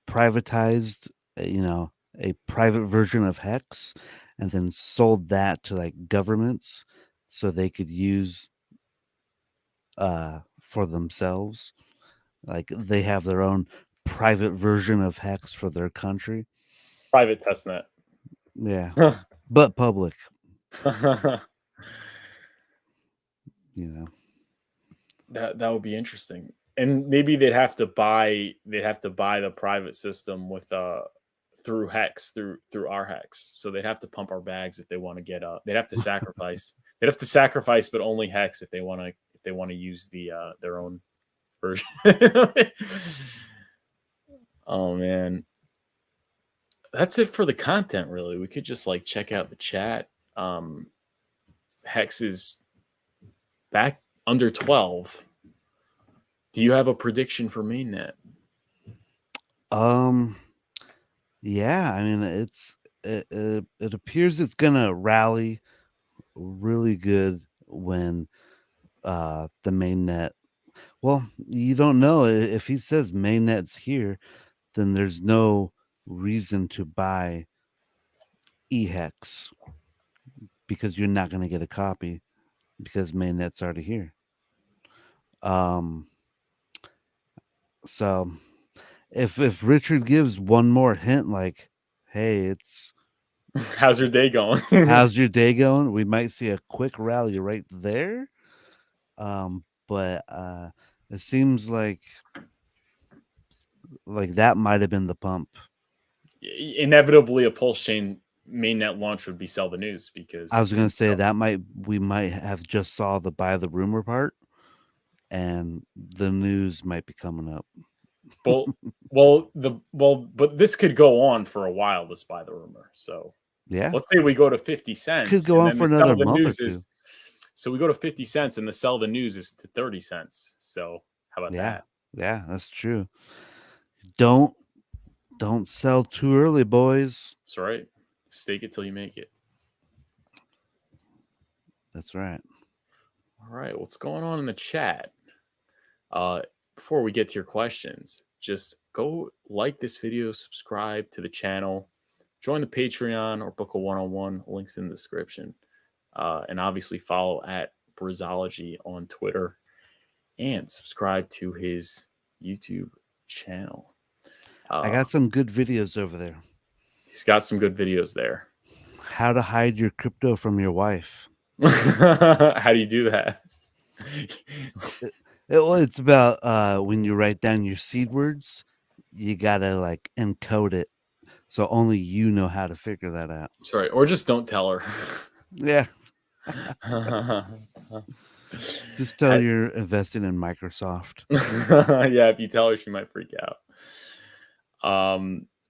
[SPEAKER 3] privatized, you know, a private version of HEX and then sold that to like governments so they could use for themselves. Like they have their own private version of HEX for their country.
[SPEAKER 1] Private testnet.
[SPEAKER 3] Yeah. But public. You know.
[SPEAKER 1] That would be interesting. And maybe they'd have to buy the private system with through HEX, through our HEX. So they'd have to pump our bags if they want to get they'd have to sacrifice. They'd have to sacrifice, but only HEX if they want to use the their own version. Oh man. That's it for the content, really. We could just like check out the chat. HEX is back under 12. Do you have a prediction for Mainnet?
[SPEAKER 3] Yeah, I mean it appears it's gonna rally really good when the Mainnet. Well, you don't know if he says Mainnet's here, then there's no reason to buy HEX because you're not going to get a copy because Mainnet's already here. So if Richard gives one more hint like, hey, it's
[SPEAKER 1] how's your day going?
[SPEAKER 3] How's your day going? We might see a quick rally right there. But it seems like that might have been the pump.
[SPEAKER 1] Inevitably, a pulse chain mainnet launch would be sell the news because
[SPEAKER 3] I was going to say we might have just saw the buy the rumor part, and the news might be coming up.
[SPEAKER 1] But this could go on for a while. This buy the rumor. So
[SPEAKER 3] yeah,
[SPEAKER 1] let's say we go to 50 cents.
[SPEAKER 3] Could go on for another month or two.
[SPEAKER 1] So we go to 50 cents, and the sell the news is to 30 cents. So how about that?
[SPEAKER 3] Yeah, that's true. Don't sell too early, boys.
[SPEAKER 1] That's right. Stake it till you make it.
[SPEAKER 3] That's right.
[SPEAKER 1] All right. What's going on in the chat? Before we get to your questions, just go like this video, subscribe to the channel, join the Patreon, or book a one-on-one. Links in the description. And obviously follow at Brizology on Twitter and subscribe to his YouTube channel.
[SPEAKER 3] I got some good videos over there.
[SPEAKER 1] He's got some good videos there.
[SPEAKER 3] How to hide your crypto from your wife.
[SPEAKER 1] How do you do that?
[SPEAKER 3] It's about when you write down your seed words, you gotta like encode it, so only you know how to figure that out.
[SPEAKER 1] Sorry, or just don't tell her.
[SPEAKER 3] Yeah. Just tell her you're investing in Microsoft.
[SPEAKER 1] Yeah, if you tell her, she might freak out.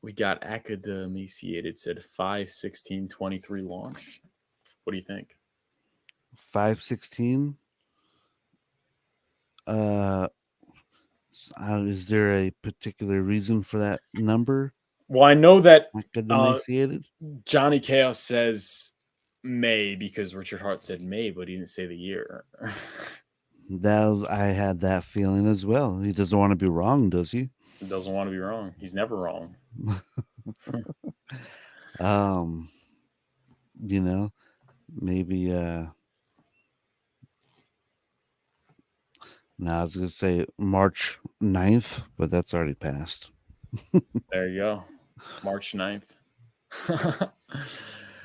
[SPEAKER 1] We got Academiciated said 5/16/23 launch. What do you think?
[SPEAKER 3] 5/16. Is there a particular reason for that number?
[SPEAKER 1] Well, I know that
[SPEAKER 3] Johnny
[SPEAKER 1] Chaos says May because Richard Hart said May, but he didn't say the year.
[SPEAKER 3] I had that feeling as well. He doesn't want to be wrong, does he?
[SPEAKER 1] He doesn't want to be wrong. He's never wrong.
[SPEAKER 3] You know, maybe no, I was gonna say March 9th, but that's already passed.
[SPEAKER 1] There you go. March 9th.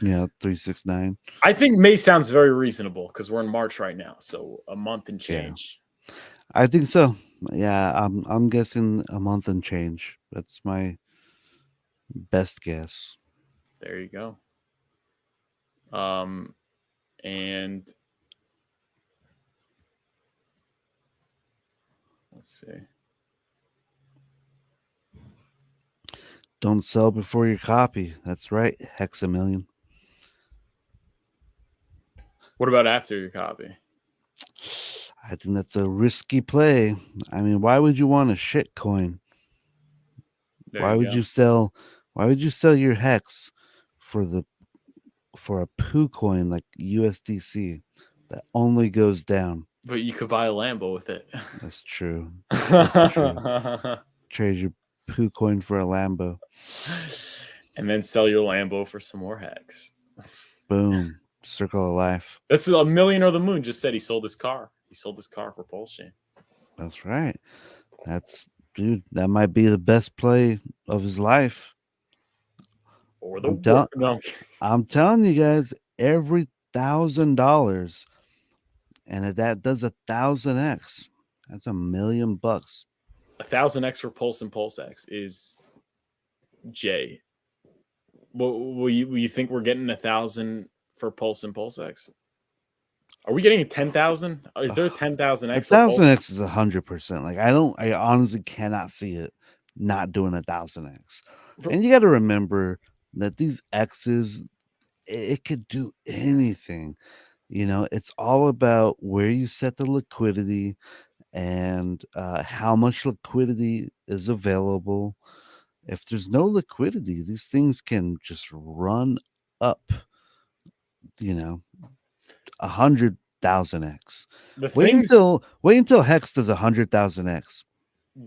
[SPEAKER 3] Yeah, 369.
[SPEAKER 1] I think May sounds very reasonable because we're in March right now, so a month and change.
[SPEAKER 3] Yeah. I think so. Yeah, I'm guessing a month and change. That's my best guess.
[SPEAKER 1] There you go. And Let's see.
[SPEAKER 3] Don't sell before you copy. That's right. Hex a million.
[SPEAKER 1] What about after your copy?
[SPEAKER 3] I think that's a risky play. I mean, why would you want a shit coin? Why would you sell your hex for a poo coin like USDC that only goes down?
[SPEAKER 1] But you could buy a Lambo with it.
[SPEAKER 3] That's true. That's true. Trade your poo coin for a Lambo.
[SPEAKER 1] And then sell your Lambo for some more hex.
[SPEAKER 3] Boom. Circle of life.
[SPEAKER 1] That's a million or the moon just said he sold his car. He sold his car for PulseChain.
[SPEAKER 3] That's right. That might be the best play of his life.
[SPEAKER 1] Or the
[SPEAKER 3] I'm telling you guys, every $1,000, and if that does 1,000x, that's $1 million.
[SPEAKER 1] 1,000x for Pulse and PulseX is J. Will you think we're getting 1,000 for Pulse and PulseX? Are we getting a 10,000? Is there a 10,000x?
[SPEAKER 3] 1,000x is 100%. Like I honestly cannot see it not doing 1,000x. And you got to remember that these X's, it could do anything. You know, it's all about where you set the liquidity and how much liquidity is available. If there's no liquidity, these things can just run up, 100,000x. Wait until Hex does 100,000x.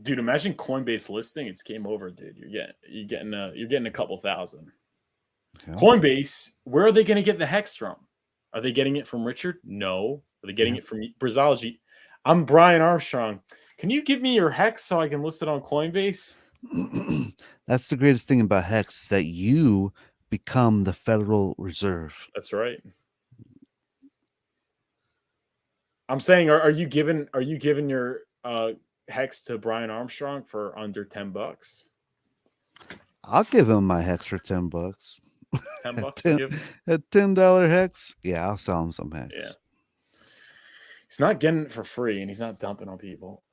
[SPEAKER 1] Dude, imagine Coinbase listing. It's game over, dude. You're getting a couple thousand. Yeah. Coinbase, where are they going to get the Hex from? Are they getting it from Richard? No. Are they getting it from Brazology? I'm Brian Armstrong. Can you give me your Hex so I can list it on Coinbase?
[SPEAKER 3] That's the greatest thing about Hex, is that you become the Federal Reserve.
[SPEAKER 1] That's right. I'm saying, are you giving your Hex to Brian Armstrong for under $10?
[SPEAKER 3] I'll give him my Hex for $10.
[SPEAKER 1] $10
[SPEAKER 3] at $10 Hex. Yeah, I'll sell him some Hex.
[SPEAKER 1] Yeah. He's not getting it for free, and he's not dumping on people.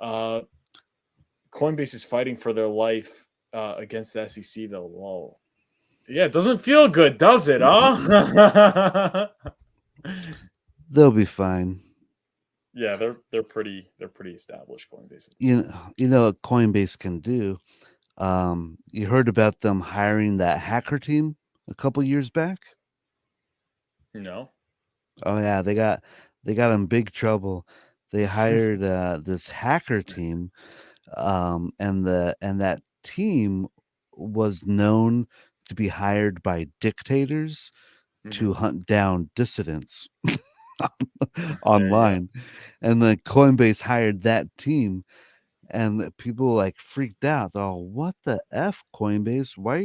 [SPEAKER 1] Coinbase is fighting for their life against the SEC, though. Whoa. Yeah, it doesn't feel good, does it? Huh?
[SPEAKER 3] They'll be fine.
[SPEAKER 1] Yeah, they're pretty established, Coinbase.
[SPEAKER 3] You know what Coinbase can do. You heard about them hiring that hacker team a couple years back?
[SPEAKER 1] No.
[SPEAKER 3] Oh yeah, they got in big trouble. They hired this hacker team, and that team was known to be hired by dictators to hunt down dissidents online. And then Coinbase hired that team, and people like freaked out. Oh, what the F, Coinbase? Why are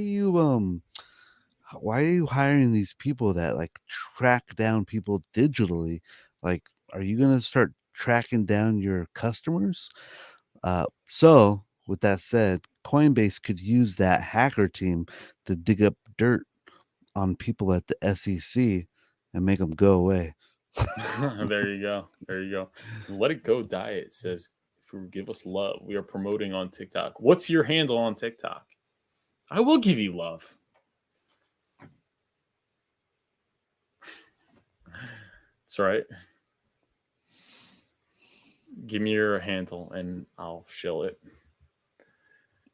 [SPEAKER 3] you hiring these people that like track down people digitally? Like, are you gonna start tracking down your customers? So with that said, Coinbase could use that hacker team to dig up dirt on people at the SEC and make them go away.
[SPEAKER 1] There you go. Let It Go Diet says, if you give us love, we are promoting on TikTok. What's your handle on TikTok? I will give you love. That's right. Give me your handle and I'll shill it.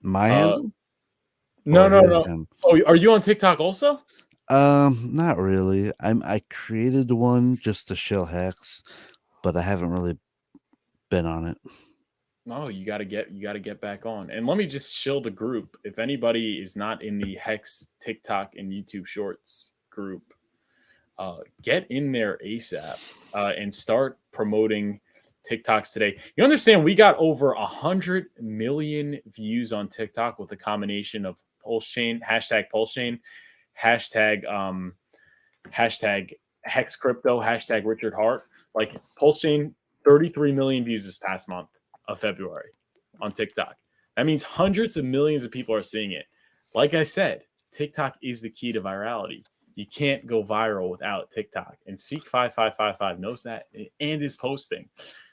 [SPEAKER 3] My handle?
[SPEAKER 1] No. Oh, are you on TikTok also?
[SPEAKER 3] Not really. I created one just to shill Hex, but I haven't really been on it.
[SPEAKER 1] No, you gotta get back on. And let me just shill the group. If anybody is not in the Hex TikTok and YouTube Shorts group, get in there ASAP and start promoting TikToks today. You understand we got over 100 million views on TikTok with a combination of PulseChain, #PulseChain, hashtag Hex Crypto, #Richard Hart. Like PulseChain, 33 million views this past month of February on TikTok. That means hundreds of millions of people are seeing it. Like I said, TikTok is the key to virality. You can't go viral without TikTok. And Seek5555 knows that and is posting.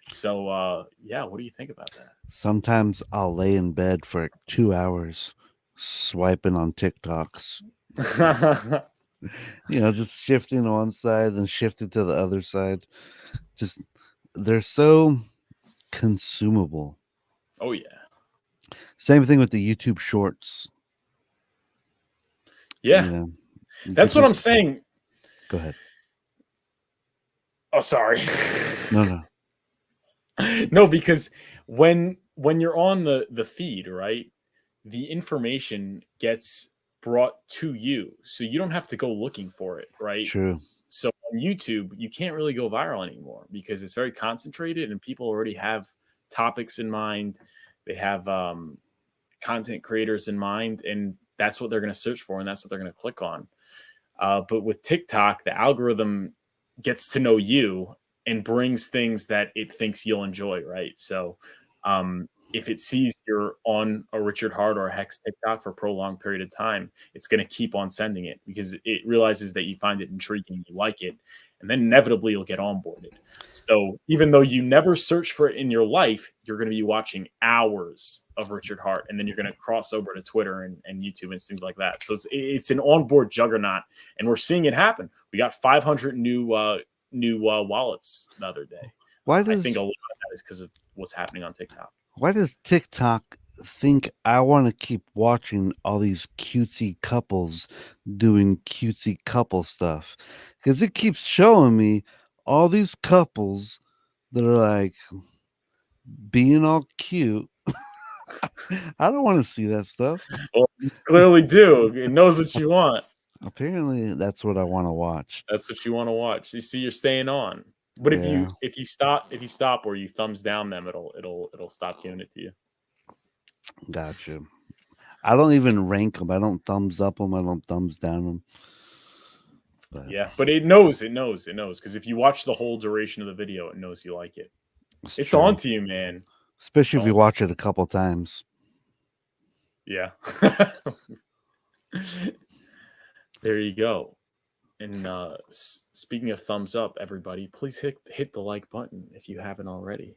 [SPEAKER 1] So yeah, what do you think about
[SPEAKER 3] Sometimes I'll lay in bed for 2 hours swiping on TikToks.
[SPEAKER 1] that?
[SPEAKER 3] Just shifting on one side and shifting to the other side. Just they're so consumable.
[SPEAKER 1] Oh yeah.
[SPEAKER 3] Same thing with the YouTube shorts.
[SPEAKER 1] Yeah.
[SPEAKER 3] You
[SPEAKER 1] That's
[SPEAKER 3] get
[SPEAKER 1] what I'm
[SPEAKER 3] this-
[SPEAKER 1] saying.
[SPEAKER 3] Go ahead.
[SPEAKER 1] Oh, sorry.
[SPEAKER 3] No.
[SPEAKER 1] No, because when you're on the feed, right, the information gets brought to you, so you don't have to go looking for it, right?
[SPEAKER 3] True.
[SPEAKER 1] So on YouTube, you can't really go viral anymore because it's very concentrated, and people already have topics in mind. They have content creators in mind, and that's what they're going to search for, and that's what they're going to click on. But with TikTok, the algorithm gets to know you and brings things that it thinks you'll enjoy, right? So if it sees you're on a Richard Hart or a Hex TikTok for a prolonged period of time, it's going to keep on sending it because it realizes that you find it intriguing, you like it, and then inevitably you'll get onboarded. So even though you never search for it in your life, you're going to be watching hours of Richard Hart, and then you're going to cross over to Twitter and YouTube and things like that. So it's an onboard juggernaut, and we're seeing it happen. We got 500 new wallets the other day. I think a lot of that is because of what's happening on TikTok.
[SPEAKER 3] Why does TikTok think I want to keep watching all these cutesy couples doing cutesy couple stuff? Because it keeps showing me all these couples that are like being all cute. I don't want to see that stuff.
[SPEAKER 1] Well, you clearly do. It knows what you want.
[SPEAKER 3] Apparently, that's what I want to watch.
[SPEAKER 1] That's what you want to watch. You see, you're staying on. But
[SPEAKER 3] Yeah.
[SPEAKER 1] if you stop or you thumbs down them, it'll stop giving it to you.
[SPEAKER 3] Gotcha. I don't even rank them. I don't thumbs up them. I don't thumbs down them. But
[SPEAKER 1] Yeah, but it knows because if you watch the whole duration of the video, it knows you like it. It's
[SPEAKER 3] true.
[SPEAKER 1] on to you, man.
[SPEAKER 3] Especially if you watch it a couple times.
[SPEAKER 1] Yeah. There you go. And speaking of thumbs up, everybody, please hit the like button if you haven't already.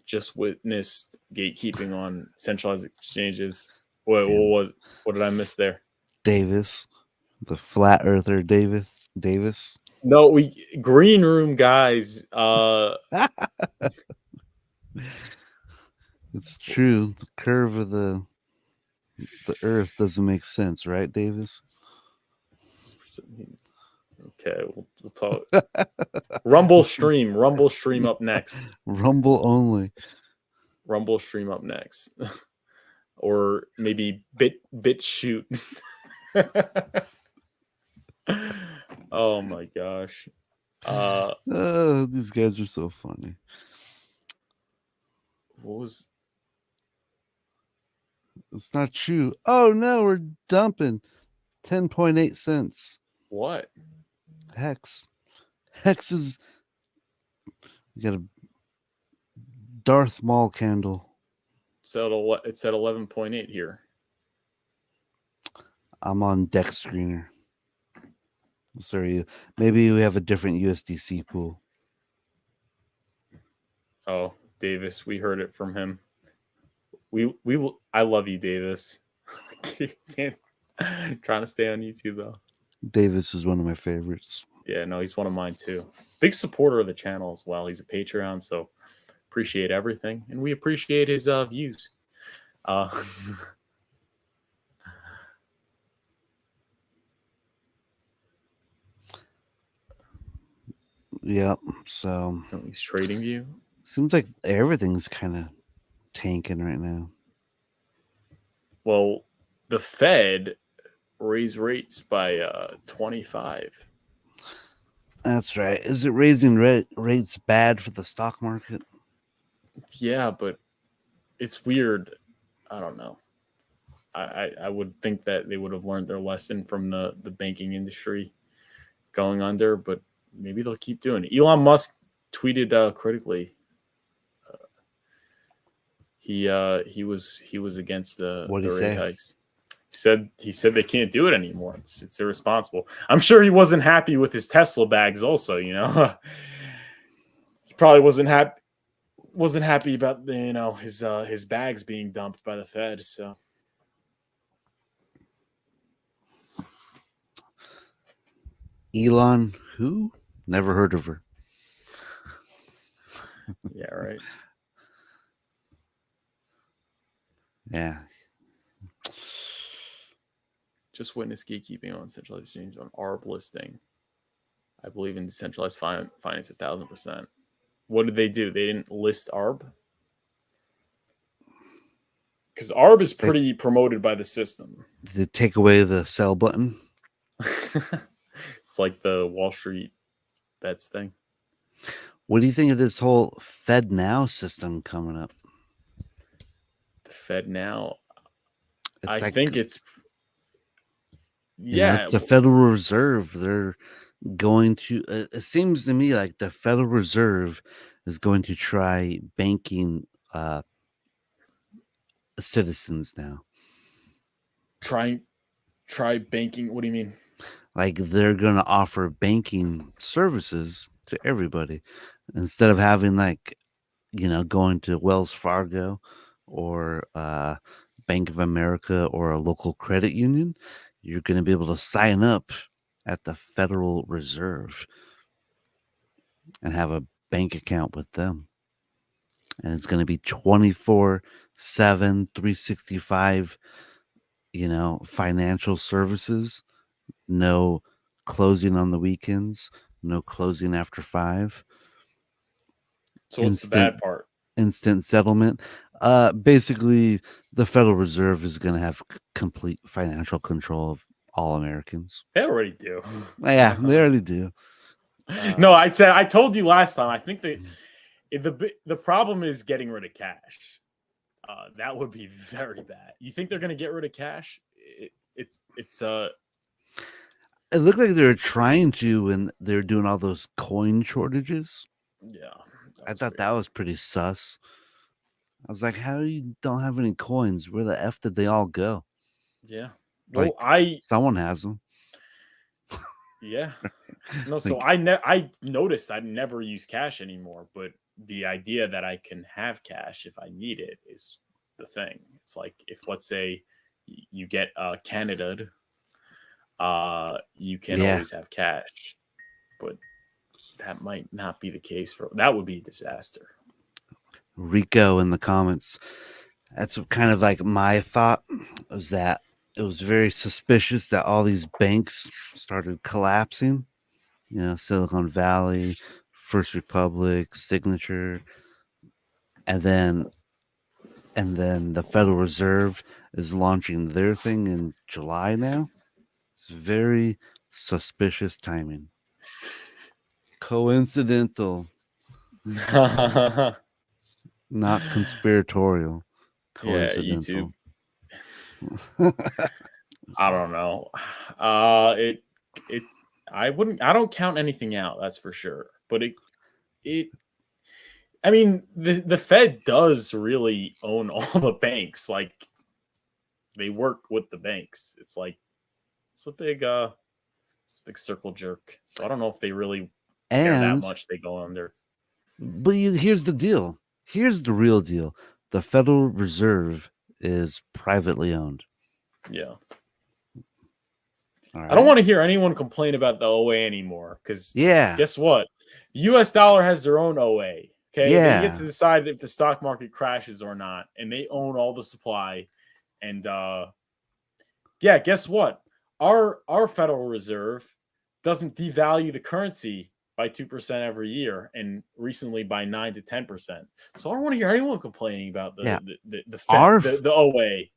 [SPEAKER 1] Just witnessed gatekeeping on centralized exchanges. What did I miss there?
[SPEAKER 3] Davis, the flat earther Davis.
[SPEAKER 1] No, green room guys.
[SPEAKER 3] It's true. The curve of the earth doesn't make sense, right, Davis?
[SPEAKER 1] Okay, we'll talk. Rumble stream up next.
[SPEAKER 3] Rumble only.
[SPEAKER 1] Rumble stream up next. Or maybe bit shoot. Oh my gosh.
[SPEAKER 3] These guys are so funny. It's not true. Oh no, we're dumping 10.8 cents.
[SPEAKER 1] What?
[SPEAKER 3] Hex is, you got a Darth Maul candle.
[SPEAKER 1] It's at 11.8 here.
[SPEAKER 3] I'm on Dex Screener. Sorry, maybe we have a different USDC pool.
[SPEAKER 1] Oh, Davis, we heard it from him. I love you, Davis. Can't trying to stay on YouTube though.
[SPEAKER 3] Davis is one of my favorites.
[SPEAKER 1] Yeah, no, he's one of mine too. Big supporter of the channel as well. He's a Patreon, so appreciate everything, and we appreciate his views.
[SPEAKER 3] Yep. So
[SPEAKER 1] he's trading you.
[SPEAKER 3] Seems like everything's kind of tanking right now.
[SPEAKER 1] Well, the Fed raised rates by 25.
[SPEAKER 3] That's right. Is it raising rates bad for the stock market?
[SPEAKER 1] Yeah, but it's weird. I don't know. I would think that they would have learned their lesson from the banking industry going under, but maybe they'll keep doing it. Elon Musk tweeted critically. He was against the rate hikes. He said they can't do it anymore. It's irresponsible. I'm sure he wasn't happy with his Tesla bags also, you know. probably wasn't happy about his bags being dumped by the Fed. So
[SPEAKER 3] Elon, who? Never heard of her.
[SPEAKER 1] yeah, right.
[SPEAKER 3] Yeah.
[SPEAKER 1] Just witness gatekeeping on centralized exchange on ARB listing. I believe in decentralized finance 1,000%. What did they do? They didn't list ARB? Because ARB is pretty promoted by the system.
[SPEAKER 3] Did they take away the sell button?
[SPEAKER 1] It's like the Wall Street bets thing.
[SPEAKER 3] What do you think of this whole Fed Now system coming up?
[SPEAKER 1] The Fed Now,
[SPEAKER 3] It's
[SPEAKER 1] I think it's
[SPEAKER 3] it's a Federal Reserve. They're going to. It seems to me like the Federal Reserve is going to try banking citizens now.
[SPEAKER 1] Try banking. What do you mean?
[SPEAKER 3] Like they're going to offer banking services to everybody instead of having going to Wells Fargo or Bank of America or a local credit union. You're going to be able to sign up at the Federal Reserve and have a bank account with them. And it's going to be 24/7, 365, financial services. No closing on the weekends, no closing after 5.
[SPEAKER 1] So what's the bad part?
[SPEAKER 3] Instant settlement. Basically, the Federal Reserve is going to have complete financial control of all Americans.
[SPEAKER 1] They already do.
[SPEAKER 3] Yeah, they already do.
[SPEAKER 1] No, I told you last time. I think that the problem is getting rid of cash. That would be very bad. You think they're going to get rid of cash? It
[SPEAKER 3] looked like they were trying to when they were doing all those coin shortages.
[SPEAKER 1] Yeah,
[SPEAKER 3] I thought that was pretty sus. I was like, how you don't have any coins? Where the F did they all go?
[SPEAKER 1] Yeah. Well,
[SPEAKER 3] someone has them.
[SPEAKER 1] Yeah. No, so I noticed I never use cash anymore, but the idea that I can have cash if I need it is the thing. It's like if, let's say, you get Canada'd, you can always have cash, but that might not be the case that would be a disaster.
[SPEAKER 3] Rico in the comments. That's kind of like my thought, was that it was very suspicious that all these banks started collapsing. Silicon Valley, First Republic, Signature, and then the Federal Reserve is launching their thing in July now. It's very suspicious timing. Coincidental. Not conspiratorial. Coincidental.
[SPEAKER 1] Yeah, YouTube. I don't know. I don't count anything out, that's for sure. But I mean, the Fed does really own all the banks. Like, they work with the banks. It's like it's a big circle jerk. So I don't know if they really care that much they go on there.
[SPEAKER 3] But here's the deal. Here's the real deal. The Federal Reserve is privately owned.
[SPEAKER 1] Yeah.
[SPEAKER 3] All right.
[SPEAKER 1] I don't want to hear anyone complain about the OA anymore, because guess what? The US dollar has their own OA. Okay.
[SPEAKER 3] Yeah.
[SPEAKER 1] They get to decide if the stock market crashes or not, and they own all the supply. And guess what? Our Federal Reserve doesn't devalue the currency by 2% every year, and recently by 9 to 10%. So I don't want to hear anyone complaining about the OA.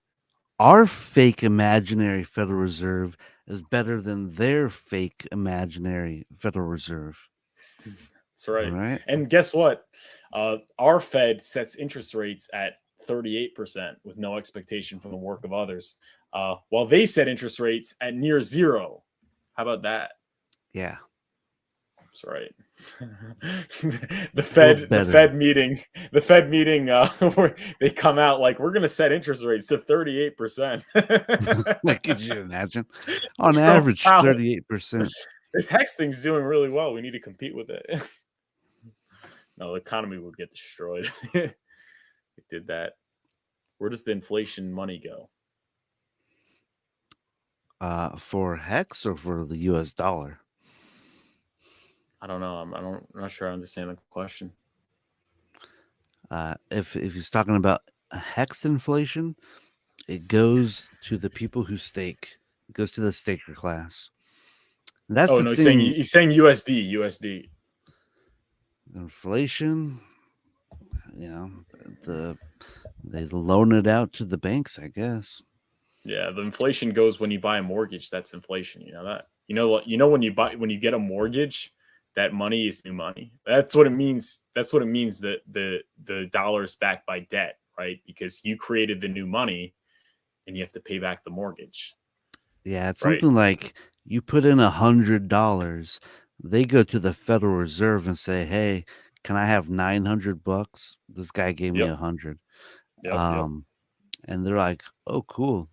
[SPEAKER 3] Our fake imaginary Federal Reserve is better than their fake imaginary Federal Reserve.
[SPEAKER 1] That's right.
[SPEAKER 3] All right.
[SPEAKER 1] And guess what? Our Fed sets interest rates at 38% with no expectation from the work of others, while they set interest rates at near zero. How about that?
[SPEAKER 3] Yeah.
[SPEAKER 1] That's right. the Fed meeting where they come out like, we're going to set interest rates to 38%.
[SPEAKER 3] Like, could you imagine? On average, 38%.
[SPEAKER 1] This HEX thing's doing really well. We need to compete with it. No, the economy would get destroyed. It did that. Where does the inflation money go?
[SPEAKER 3] For hex or for the US dollar?
[SPEAKER 1] I don't know. I'm not sure I understand the question.
[SPEAKER 3] If he's talking about hex inflation, it goes to the people who stake. It goes to the staker class. And that's
[SPEAKER 1] Oh
[SPEAKER 3] the
[SPEAKER 1] no,
[SPEAKER 3] thing.
[SPEAKER 1] he's saying USD.
[SPEAKER 3] Inflation, you know, they loan it out to the banks, I guess.
[SPEAKER 1] Yeah, the inflation goes when you buy a mortgage. That's inflation. You know that. When you get a mortgage, that money is new money. That's what it means. That's what it means that the dollar is backed by debt, right? Because you created the new money, and you have to pay back the mortgage.
[SPEAKER 3] Yeah, it's
[SPEAKER 1] Right.
[SPEAKER 3] something like you put in $100. They go to the Federal Reserve and say, "Hey, can I have $900? This guy gave me
[SPEAKER 1] Yep.
[SPEAKER 3] 100."
[SPEAKER 1] Yep.
[SPEAKER 3] And they're like, "Oh, cool.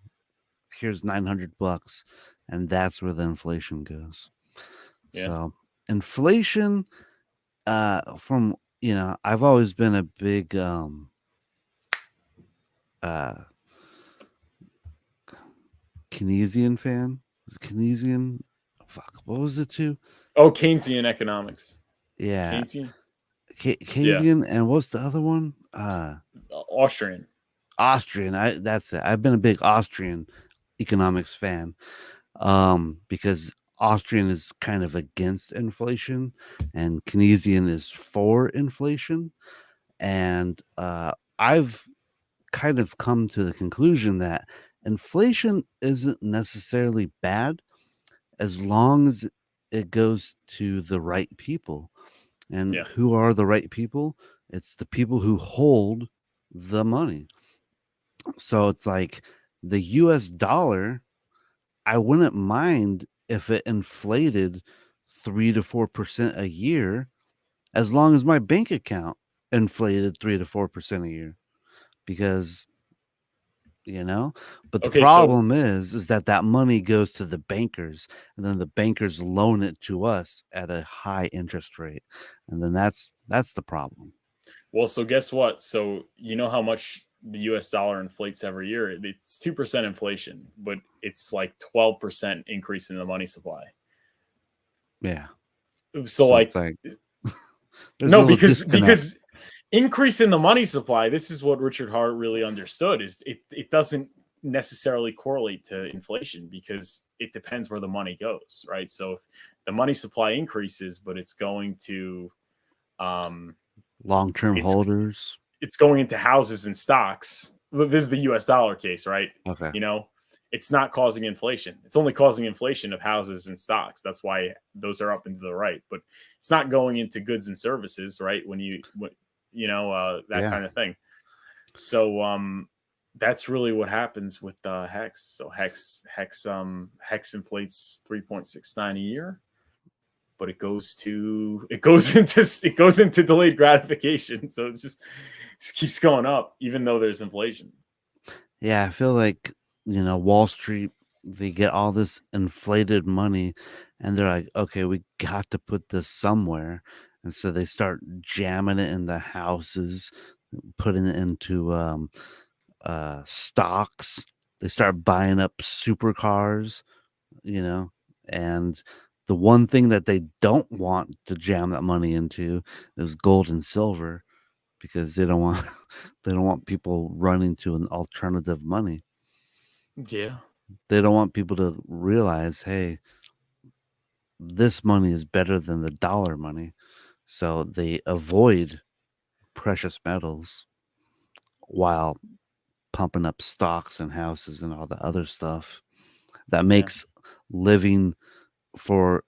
[SPEAKER 3] Here's $900," and that's where the inflation goes.
[SPEAKER 1] Yeah.
[SPEAKER 3] So inflation, from I've always been a big Keynesian fan. Was it Keynesian? Fuck, what was it too?
[SPEAKER 1] Oh, Keynesian economics.
[SPEAKER 3] Yeah,
[SPEAKER 1] Keynesian.
[SPEAKER 3] Keynesian, and what's the other one?
[SPEAKER 1] Austrian.
[SPEAKER 3] Austrian. That's it. I've been a big Austrian economics fan, because Austrian is kind of against inflation, and Keynesian is for inflation. And I've kind of come to the conclusion that inflation isn't necessarily bad as long as it goes to the right people. And
[SPEAKER 1] Yeah.
[SPEAKER 3] who are the right people? It's the people who hold the money. So it's like the US dollar, I wouldn't mind if it inflated 3 to 4% a year, as long as my bank account inflated 3 to 4% a year. Because but the
[SPEAKER 1] Okay, so
[SPEAKER 3] problem is that money goes to the bankers, and then the bankers loan it to us at a high interest rate, and then that's the problem.
[SPEAKER 1] so guess what? So you know how much the US dollar inflates every year? It's 2% inflation, but it's like 12% increase in the money supply.
[SPEAKER 3] Yeah.
[SPEAKER 1] So
[SPEAKER 3] So
[SPEAKER 1] like
[SPEAKER 3] it's like there's a
[SPEAKER 1] no,
[SPEAKER 3] little disconnect.
[SPEAKER 1] because increase in the money supply, this is what Richard Hart really understood, is it doesn't necessarily correlate to inflation because it depends where the money goes, right? So if the money supply increases, but it's going to
[SPEAKER 3] Long-term
[SPEAKER 1] it's
[SPEAKER 3] holders.
[SPEAKER 1] it's going into houses and stocks. This is the US dollar case, right?
[SPEAKER 3] Okay.
[SPEAKER 1] It's not causing inflation. It's only causing inflation of houses and stocks. That's why those are up and to the right. But it's not going into goods and services, right? That
[SPEAKER 3] Yeah.
[SPEAKER 1] kind of thing. So that's really what happens with Hex. So Hex inflates 3.69 a year, but it goes into delayed gratification. So it just keeps going up, even though there's inflation.
[SPEAKER 3] Yeah, I feel like Wall Street, they get all this inflated money, and they're like, okay, we got to put this somewhere, and so they start jamming it in the houses, putting it into stocks. They start buying up supercars, and the one thing that they don't want to jam that money into is gold and silver, because they don't want they don't want people running to an alternative money.
[SPEAKER 1] Yeah.
[SPEAKER 3] They don't want people to realize, hey, this money is better than the dollar money. So they avoid precious metals while pumping up stocks and houses and all the other stuff that makes living for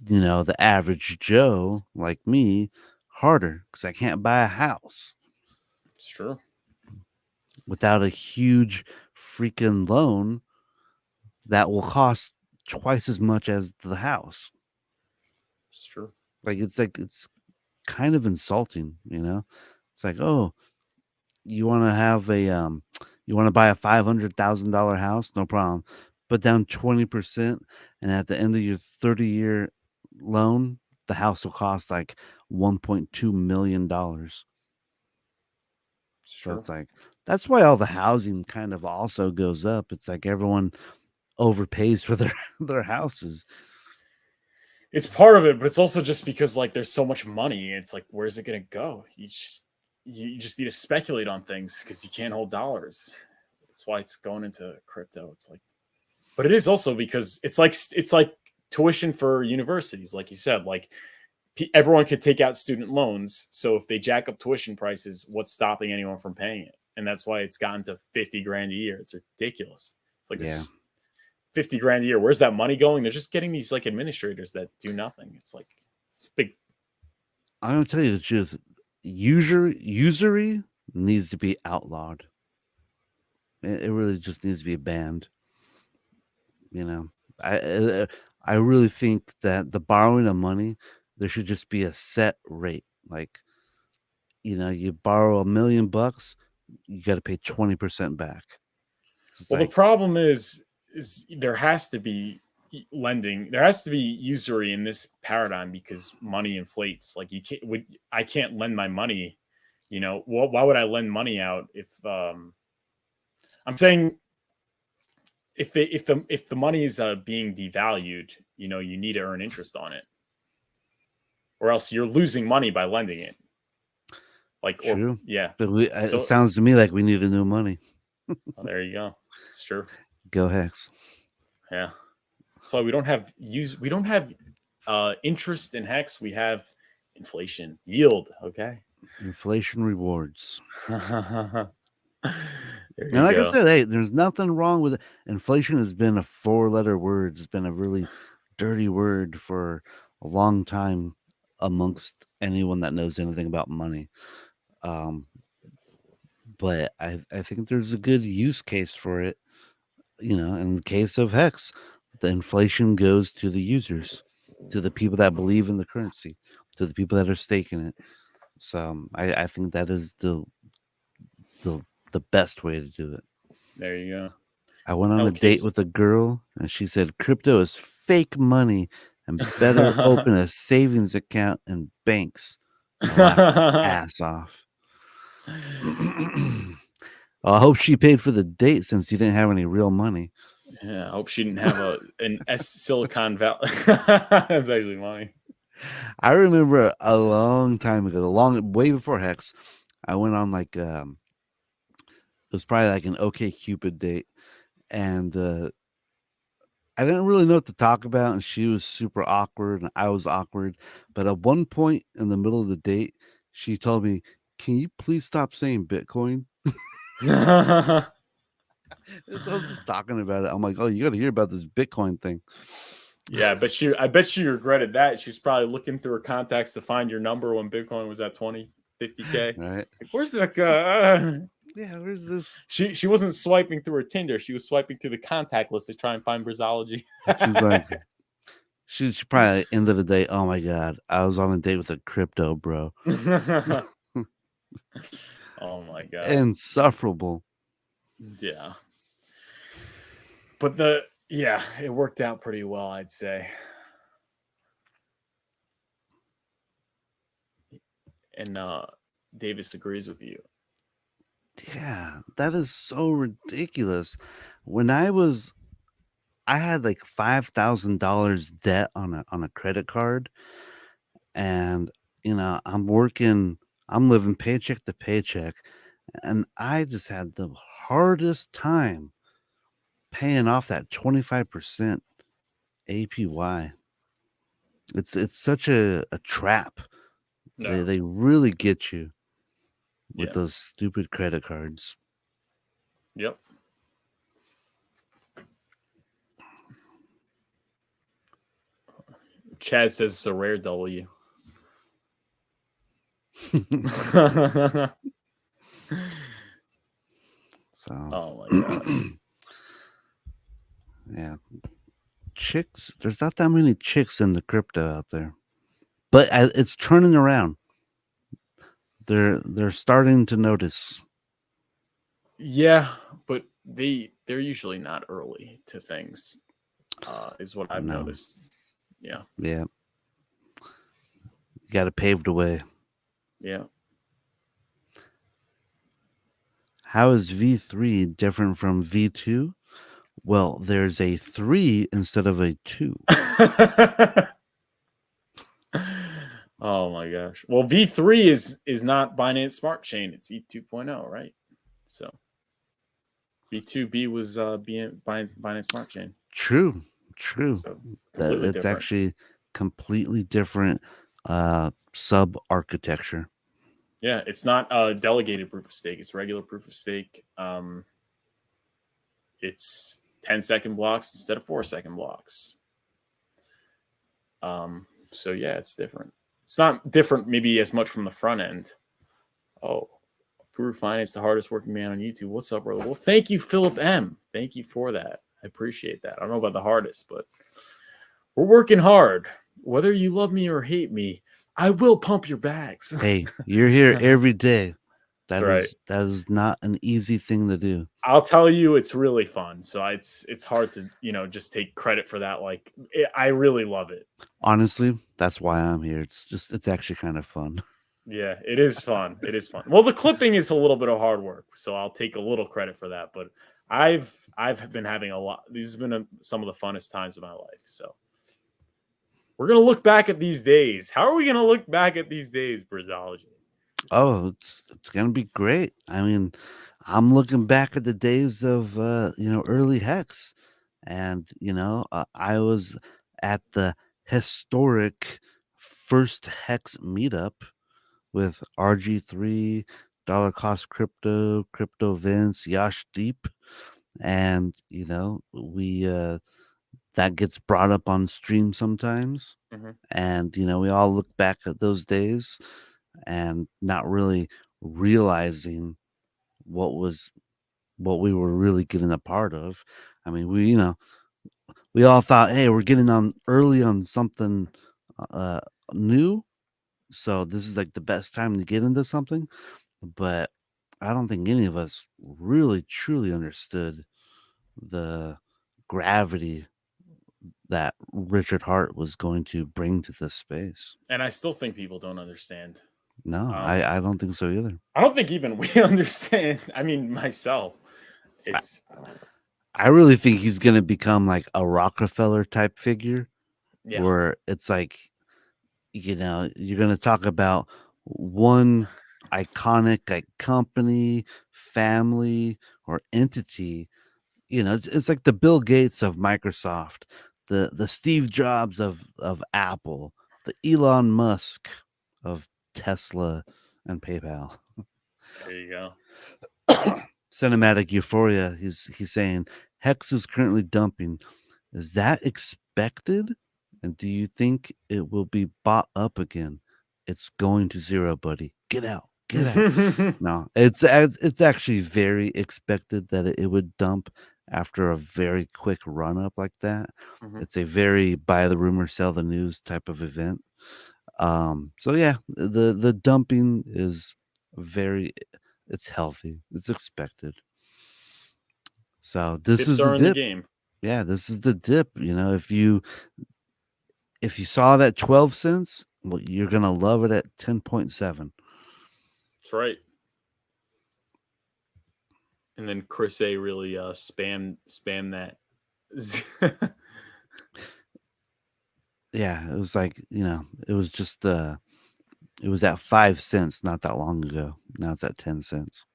[SPEAKER 3] the average Joe like me harder, because I can't buy a house.
[SPEAKER 1] It's true.
[SPEAKER 3] Without a huge freaking loan that will cost twice as much as the house.
[SPEAKER 1] It's true.
[SPEAKER 3] It's kind of insulting, It's like, oh, you want to have you want to buy a $500,000 house? No problem. Put down 20%, and at the end of your 30-year loan, the house will cost like $1.2 million. So it's like that's why all the housing kind of also goes up. It's like everyone overpays for their their houses.
[SPEAKER 1] It's part of it, but it's also just because like there's so much money. It's like, where's it gonna go? You just need to speculate on things because you can't hold dollars. That's why it's going into crypto. It's like, but it is also because it's like tuition for universities, like you said. Like everyone could take out student loans, so if they jack up tuition prices, what's stopping anyone from paying it? And that's why it's gotten to 50 grand a year. It's ridiculous. It's like this 50 grand a year. Where's that money going? They're just getting these like administrators that do nothing. It's like it's big.
[SPEAKER 3] I'm gonna tell you the truth. Usury needs to be outlawed. It really just needs to be banned. You know, I really think that the borrowing of money, there should just be a set rate. Like, you borrow $1 million, you got to pay 20% back.
[SPEAKER 1] Well, the problem is there has to be lending. There has to be usury in this paradigm because money inflates. Like I can't lend my money. Why would I lend money out if I'm saying if the money is being devalued, you need to earn interest on it, or else you're losing money by lending it. Like,
[SPEAKER 3] true.
[SPEAKER 1] Yeah.
[SPEAKER 3] But it sounds to me like we need a new money.
[SPEAKER 1] Well, there you go. It's true.
[SPEAKER 3] Go HEX.
[SPEAKER 1] Yeah. That's why we don't have interest in HEX. We have inflation yield. Okay.
[SPEAKER 3] Inflation rewards.
[SPEAKER 1] There you
[SPEAKER 3] And like
[SPEAKER 1] go.
[SPEAKER 3] I said, hey, there's nothing wrong with it. Inflation has been a 4-letter word. It's been a really dirty word for a long time amongst anyone that knows anything about money. But I think there's a good use case for it. In the case of HEX, the inflation goes to the users, to the people that believe in the currency, to the people that are staking it. So I think that is the best way to do it.
[SPEAKER 1] There you go.
[SPEAKER 3] I went on a date with a girl, and she said crypto is fake money and better open a savings account in banks. I laughed my ass off. I hope she paid for the date since you didn't have any real money.
[SPEAKER 1] Yeah, I hope she didn't have an Silicon Valley. That's actually funny.
[SPEAKER 3] I remember a long time ago, way before HEX, I went on like it was probably like an OkCupid date, and I didn't really know what to talk about, and she was super awkward, and I was awkward. But at one point in the middle of the date, she told me, "Can you please stop saying Bitcoin?" So I was just talking about it. I'm like, "Oh, you got to hear about this Bitcoin thing."
[SPEAKER 1] Yeah, I bet she regretted that. She's probably looking through her contacts to find your number when Bitcoin was at 20, 50K.
[SPEAKER 3] Right?
[SPEAKER 1] Like, where's that guy?
[SPEAKER 3] Yeah, where's this?
[SPEAKER 1] She wasn't swiping through her Tinder. She was swiping through the contact list to try and find Brazology.
[SPEAKER 3] She's like, she probably end of the day. Oh my god, I was on a date with a crypto bro.
[SPEAKER 1] Oh my god,
[SPEAKER 3] insufferable.
[SPEAKER 1] Yeah, but it worked out pretty well, I'd say. And Davis agrees with you.
[SPEAKER 3] Yeah, that is so ridiculous. When I had like $5,000 debt on a credit card, and I'm living paycheck to paycheck, and I just had the hardest time paying off that 25% APY. It's such a trap.
[SPEAKER 1] No.
[SPEAKER 3] They really get you with those stupid credit cards.
[SPEAKER 1] Yep. Chad says it's a rare W.
[SPEAKER 3] So.
[SPEAKER 1] Oh my god.
[SPEAKER 3] Yeah. Chicks. There's not that many chicks in the crypto out there, but it's turning around. They're starting to notice.
[SPEAKER 1] Yeah, but they're usually not early to things, is what I've noticed. Yeah.
[SPEAKER 3] Yeah. You got to pave the way.
[SPEAKER 1] Yeah.
[SPEAKER 3] How is V3 different from V2? Well, there's a 3 instead of a 2.
[SPEAKER 1] Oh my gosh. Well, V3 is not Binance Smart Chain. It's ETH 2.0, right? So V2B was Binance Smart Chain.
[SPEAKER 3] True.
[SPEAKER 1] So completely
[SPEAKER 3] It's
[SPEAKER 1] different.
[SPEAKER 3] actually completely different sub architecture.
[SPEAKER 1] Yeah, it's not a delegated proof of stake. It's regular proof of stake. It's 10-second blocks instead of 4-second blocks. So yeah, it's different. It's not different maybe as much from the front end. Oh, Guru Finance, the hardest working man on YouTube. What's up, brother? Well, thank you, Philip M. Thank you for that. I appreciate that. I don't know about the hardest, but we're working hard. Whether you love me or hate me, I will pump your bags.
[SPEAKER 3] Hey, you're here every day.
[SPEAKER 1] That's right.
[SPEAKER 3] That is not an easy thing to do.
[SPEAKER 1] I'll tell you, it's really fun. So it's hard to just take credit for that. Like I really love it.
[SPEAKER 3] Honestly, that's why I'm here. It's actually kind of fun.
[SPEAKER 1] Yeah, it is fun. It is fun. Well, the clipping is a little bit of hard work, so I'll take a little credit for that. But I've been having a lot. These have been some of the funnest times of my life. So we're gonna look back at these days. How are we gonna look back at these days, Brizology?
[SPEAKER 3] Oh, it's gonna be great. I mean, I'm looking back at the days of early Hex, and I was at the historic first Hex meetup with RG3, Dollar Cost Crypto, Crypto Vince, Yash Deep, and we that gets brought up on stream sometimes, and we all look back at those days and not really realizing what we were really getting a part of. I mean, we all thought, hey, we're getting on early on something new, so this is like the best time to get into something. But I don't think any of us really truly understood the gravity that Richard Hart was going to bring to this space.
[SPEAKER 1] And I still think people don't understand.
[SPEAKER 3] No, I don't think so either.
[SPEAKER 1] I don't think even we understand. I mean, myself.
[SPEAKER 3] I really think he's going to become like a Rockefeller type figure,
[SPEAKER 1] yeah.
[SPEAKER 3] where it's like, you're going to talk about one iconic like company, family, or entity. It's like the Bill Gates of Microsoft, the Steve Jobs of Apple, the Elon Musk of Tesla and PayPal.
[SPEAKER 1] There you go.
[SPEAKER 3] Cinematic Euphoria. He's saying Hex is currently dumping. Is that expected? And do you think it will be bought up again? It's going to zero, buddy. Get out. Get out. No, it's actually very expected that it would dump after a very quick run up like that. It's a very buy the rumor, sell the news type of event. So yeah, the dumping is it's healthy. It's expected. So this is the dip.
[SPEAKER 1] In the game.
[SPEAKER 3] Yeah, this is the dip. If you saw that 12 cents, well, you're gonna love it at 10.7.
[SPEAKER 1] That's right. And then Chris A really spam that.
[SPEAKER 3] Yeah, it was like, it was just it was at 5 cents not that long ago. Now it's at 10 cents.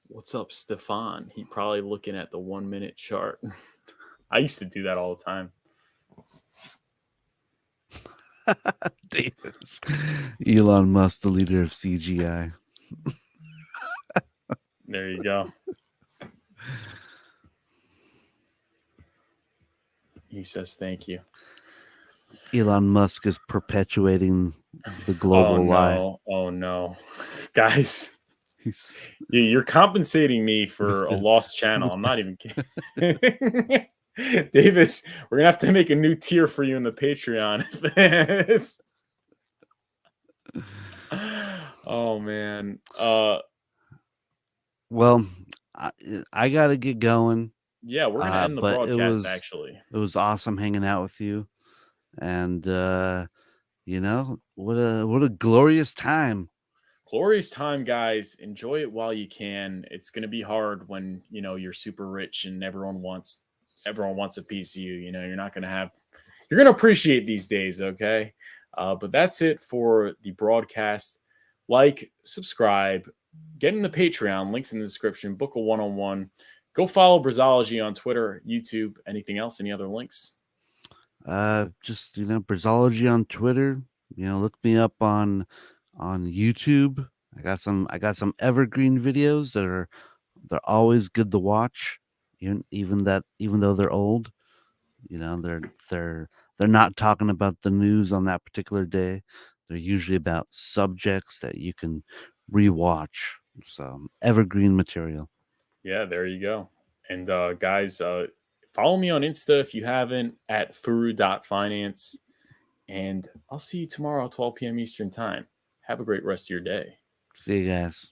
[SPEAKER 1] What's up, Stefan? He probably looking at the 1 minute chart. I used to do that all the time.
[SPEAKER 3] Davis. Elon Musk, the leader of CGI.
[SPEAKER 1] There you go. He says thank you.
[SPEAKER 3] Elon Musk is perpetuating the global lie.
[SPEAKER 1] Oh no. Guys, you're compensating me for a lost channel. I'm not even kidding. Davis, we're gonna have to make a new tier for you in the Patreon. Oh man.
[SPEAKER 3] Well, I gotta get going.
[SPEAKER 1] Yeah, we're gonna end the broadcast. Actually,
[SPEAKER 3] it was awesome hanging out with you. And you know, what a glorious time.
[SPEAKER 1] Glorious time, guys. Enjoy it while you can. It's going to be hard when, you know, you're super rich and everyone wants a piece of you. You know, you're not going to have, you're going to appreciate these days. Okay. But that's it for the broadcast. Like, subscribe, get in the Patreon, links in the description, book a one-on-one. Go follow Brazology on Twitter, YouTube. Anything else? Any other links?
[SPEAKER 3] Just, you know, Brazology on Twitter. You know, look me up on YouTube. I got some evergreen videos they're always good to watch, even though they're old. You know, they're not talking about the news on that particular day. They're usually about subjects that you can rewatch. So evergreen material.
[SPEAKER 1] Yeah, there you go. And guys, follow me on Insta if you haven't, at furu.finance. And I'll see you tomorrow at 12 p.m. Eastern Time. Have a great rest of your day.
[SPEAKER 3] See you guys.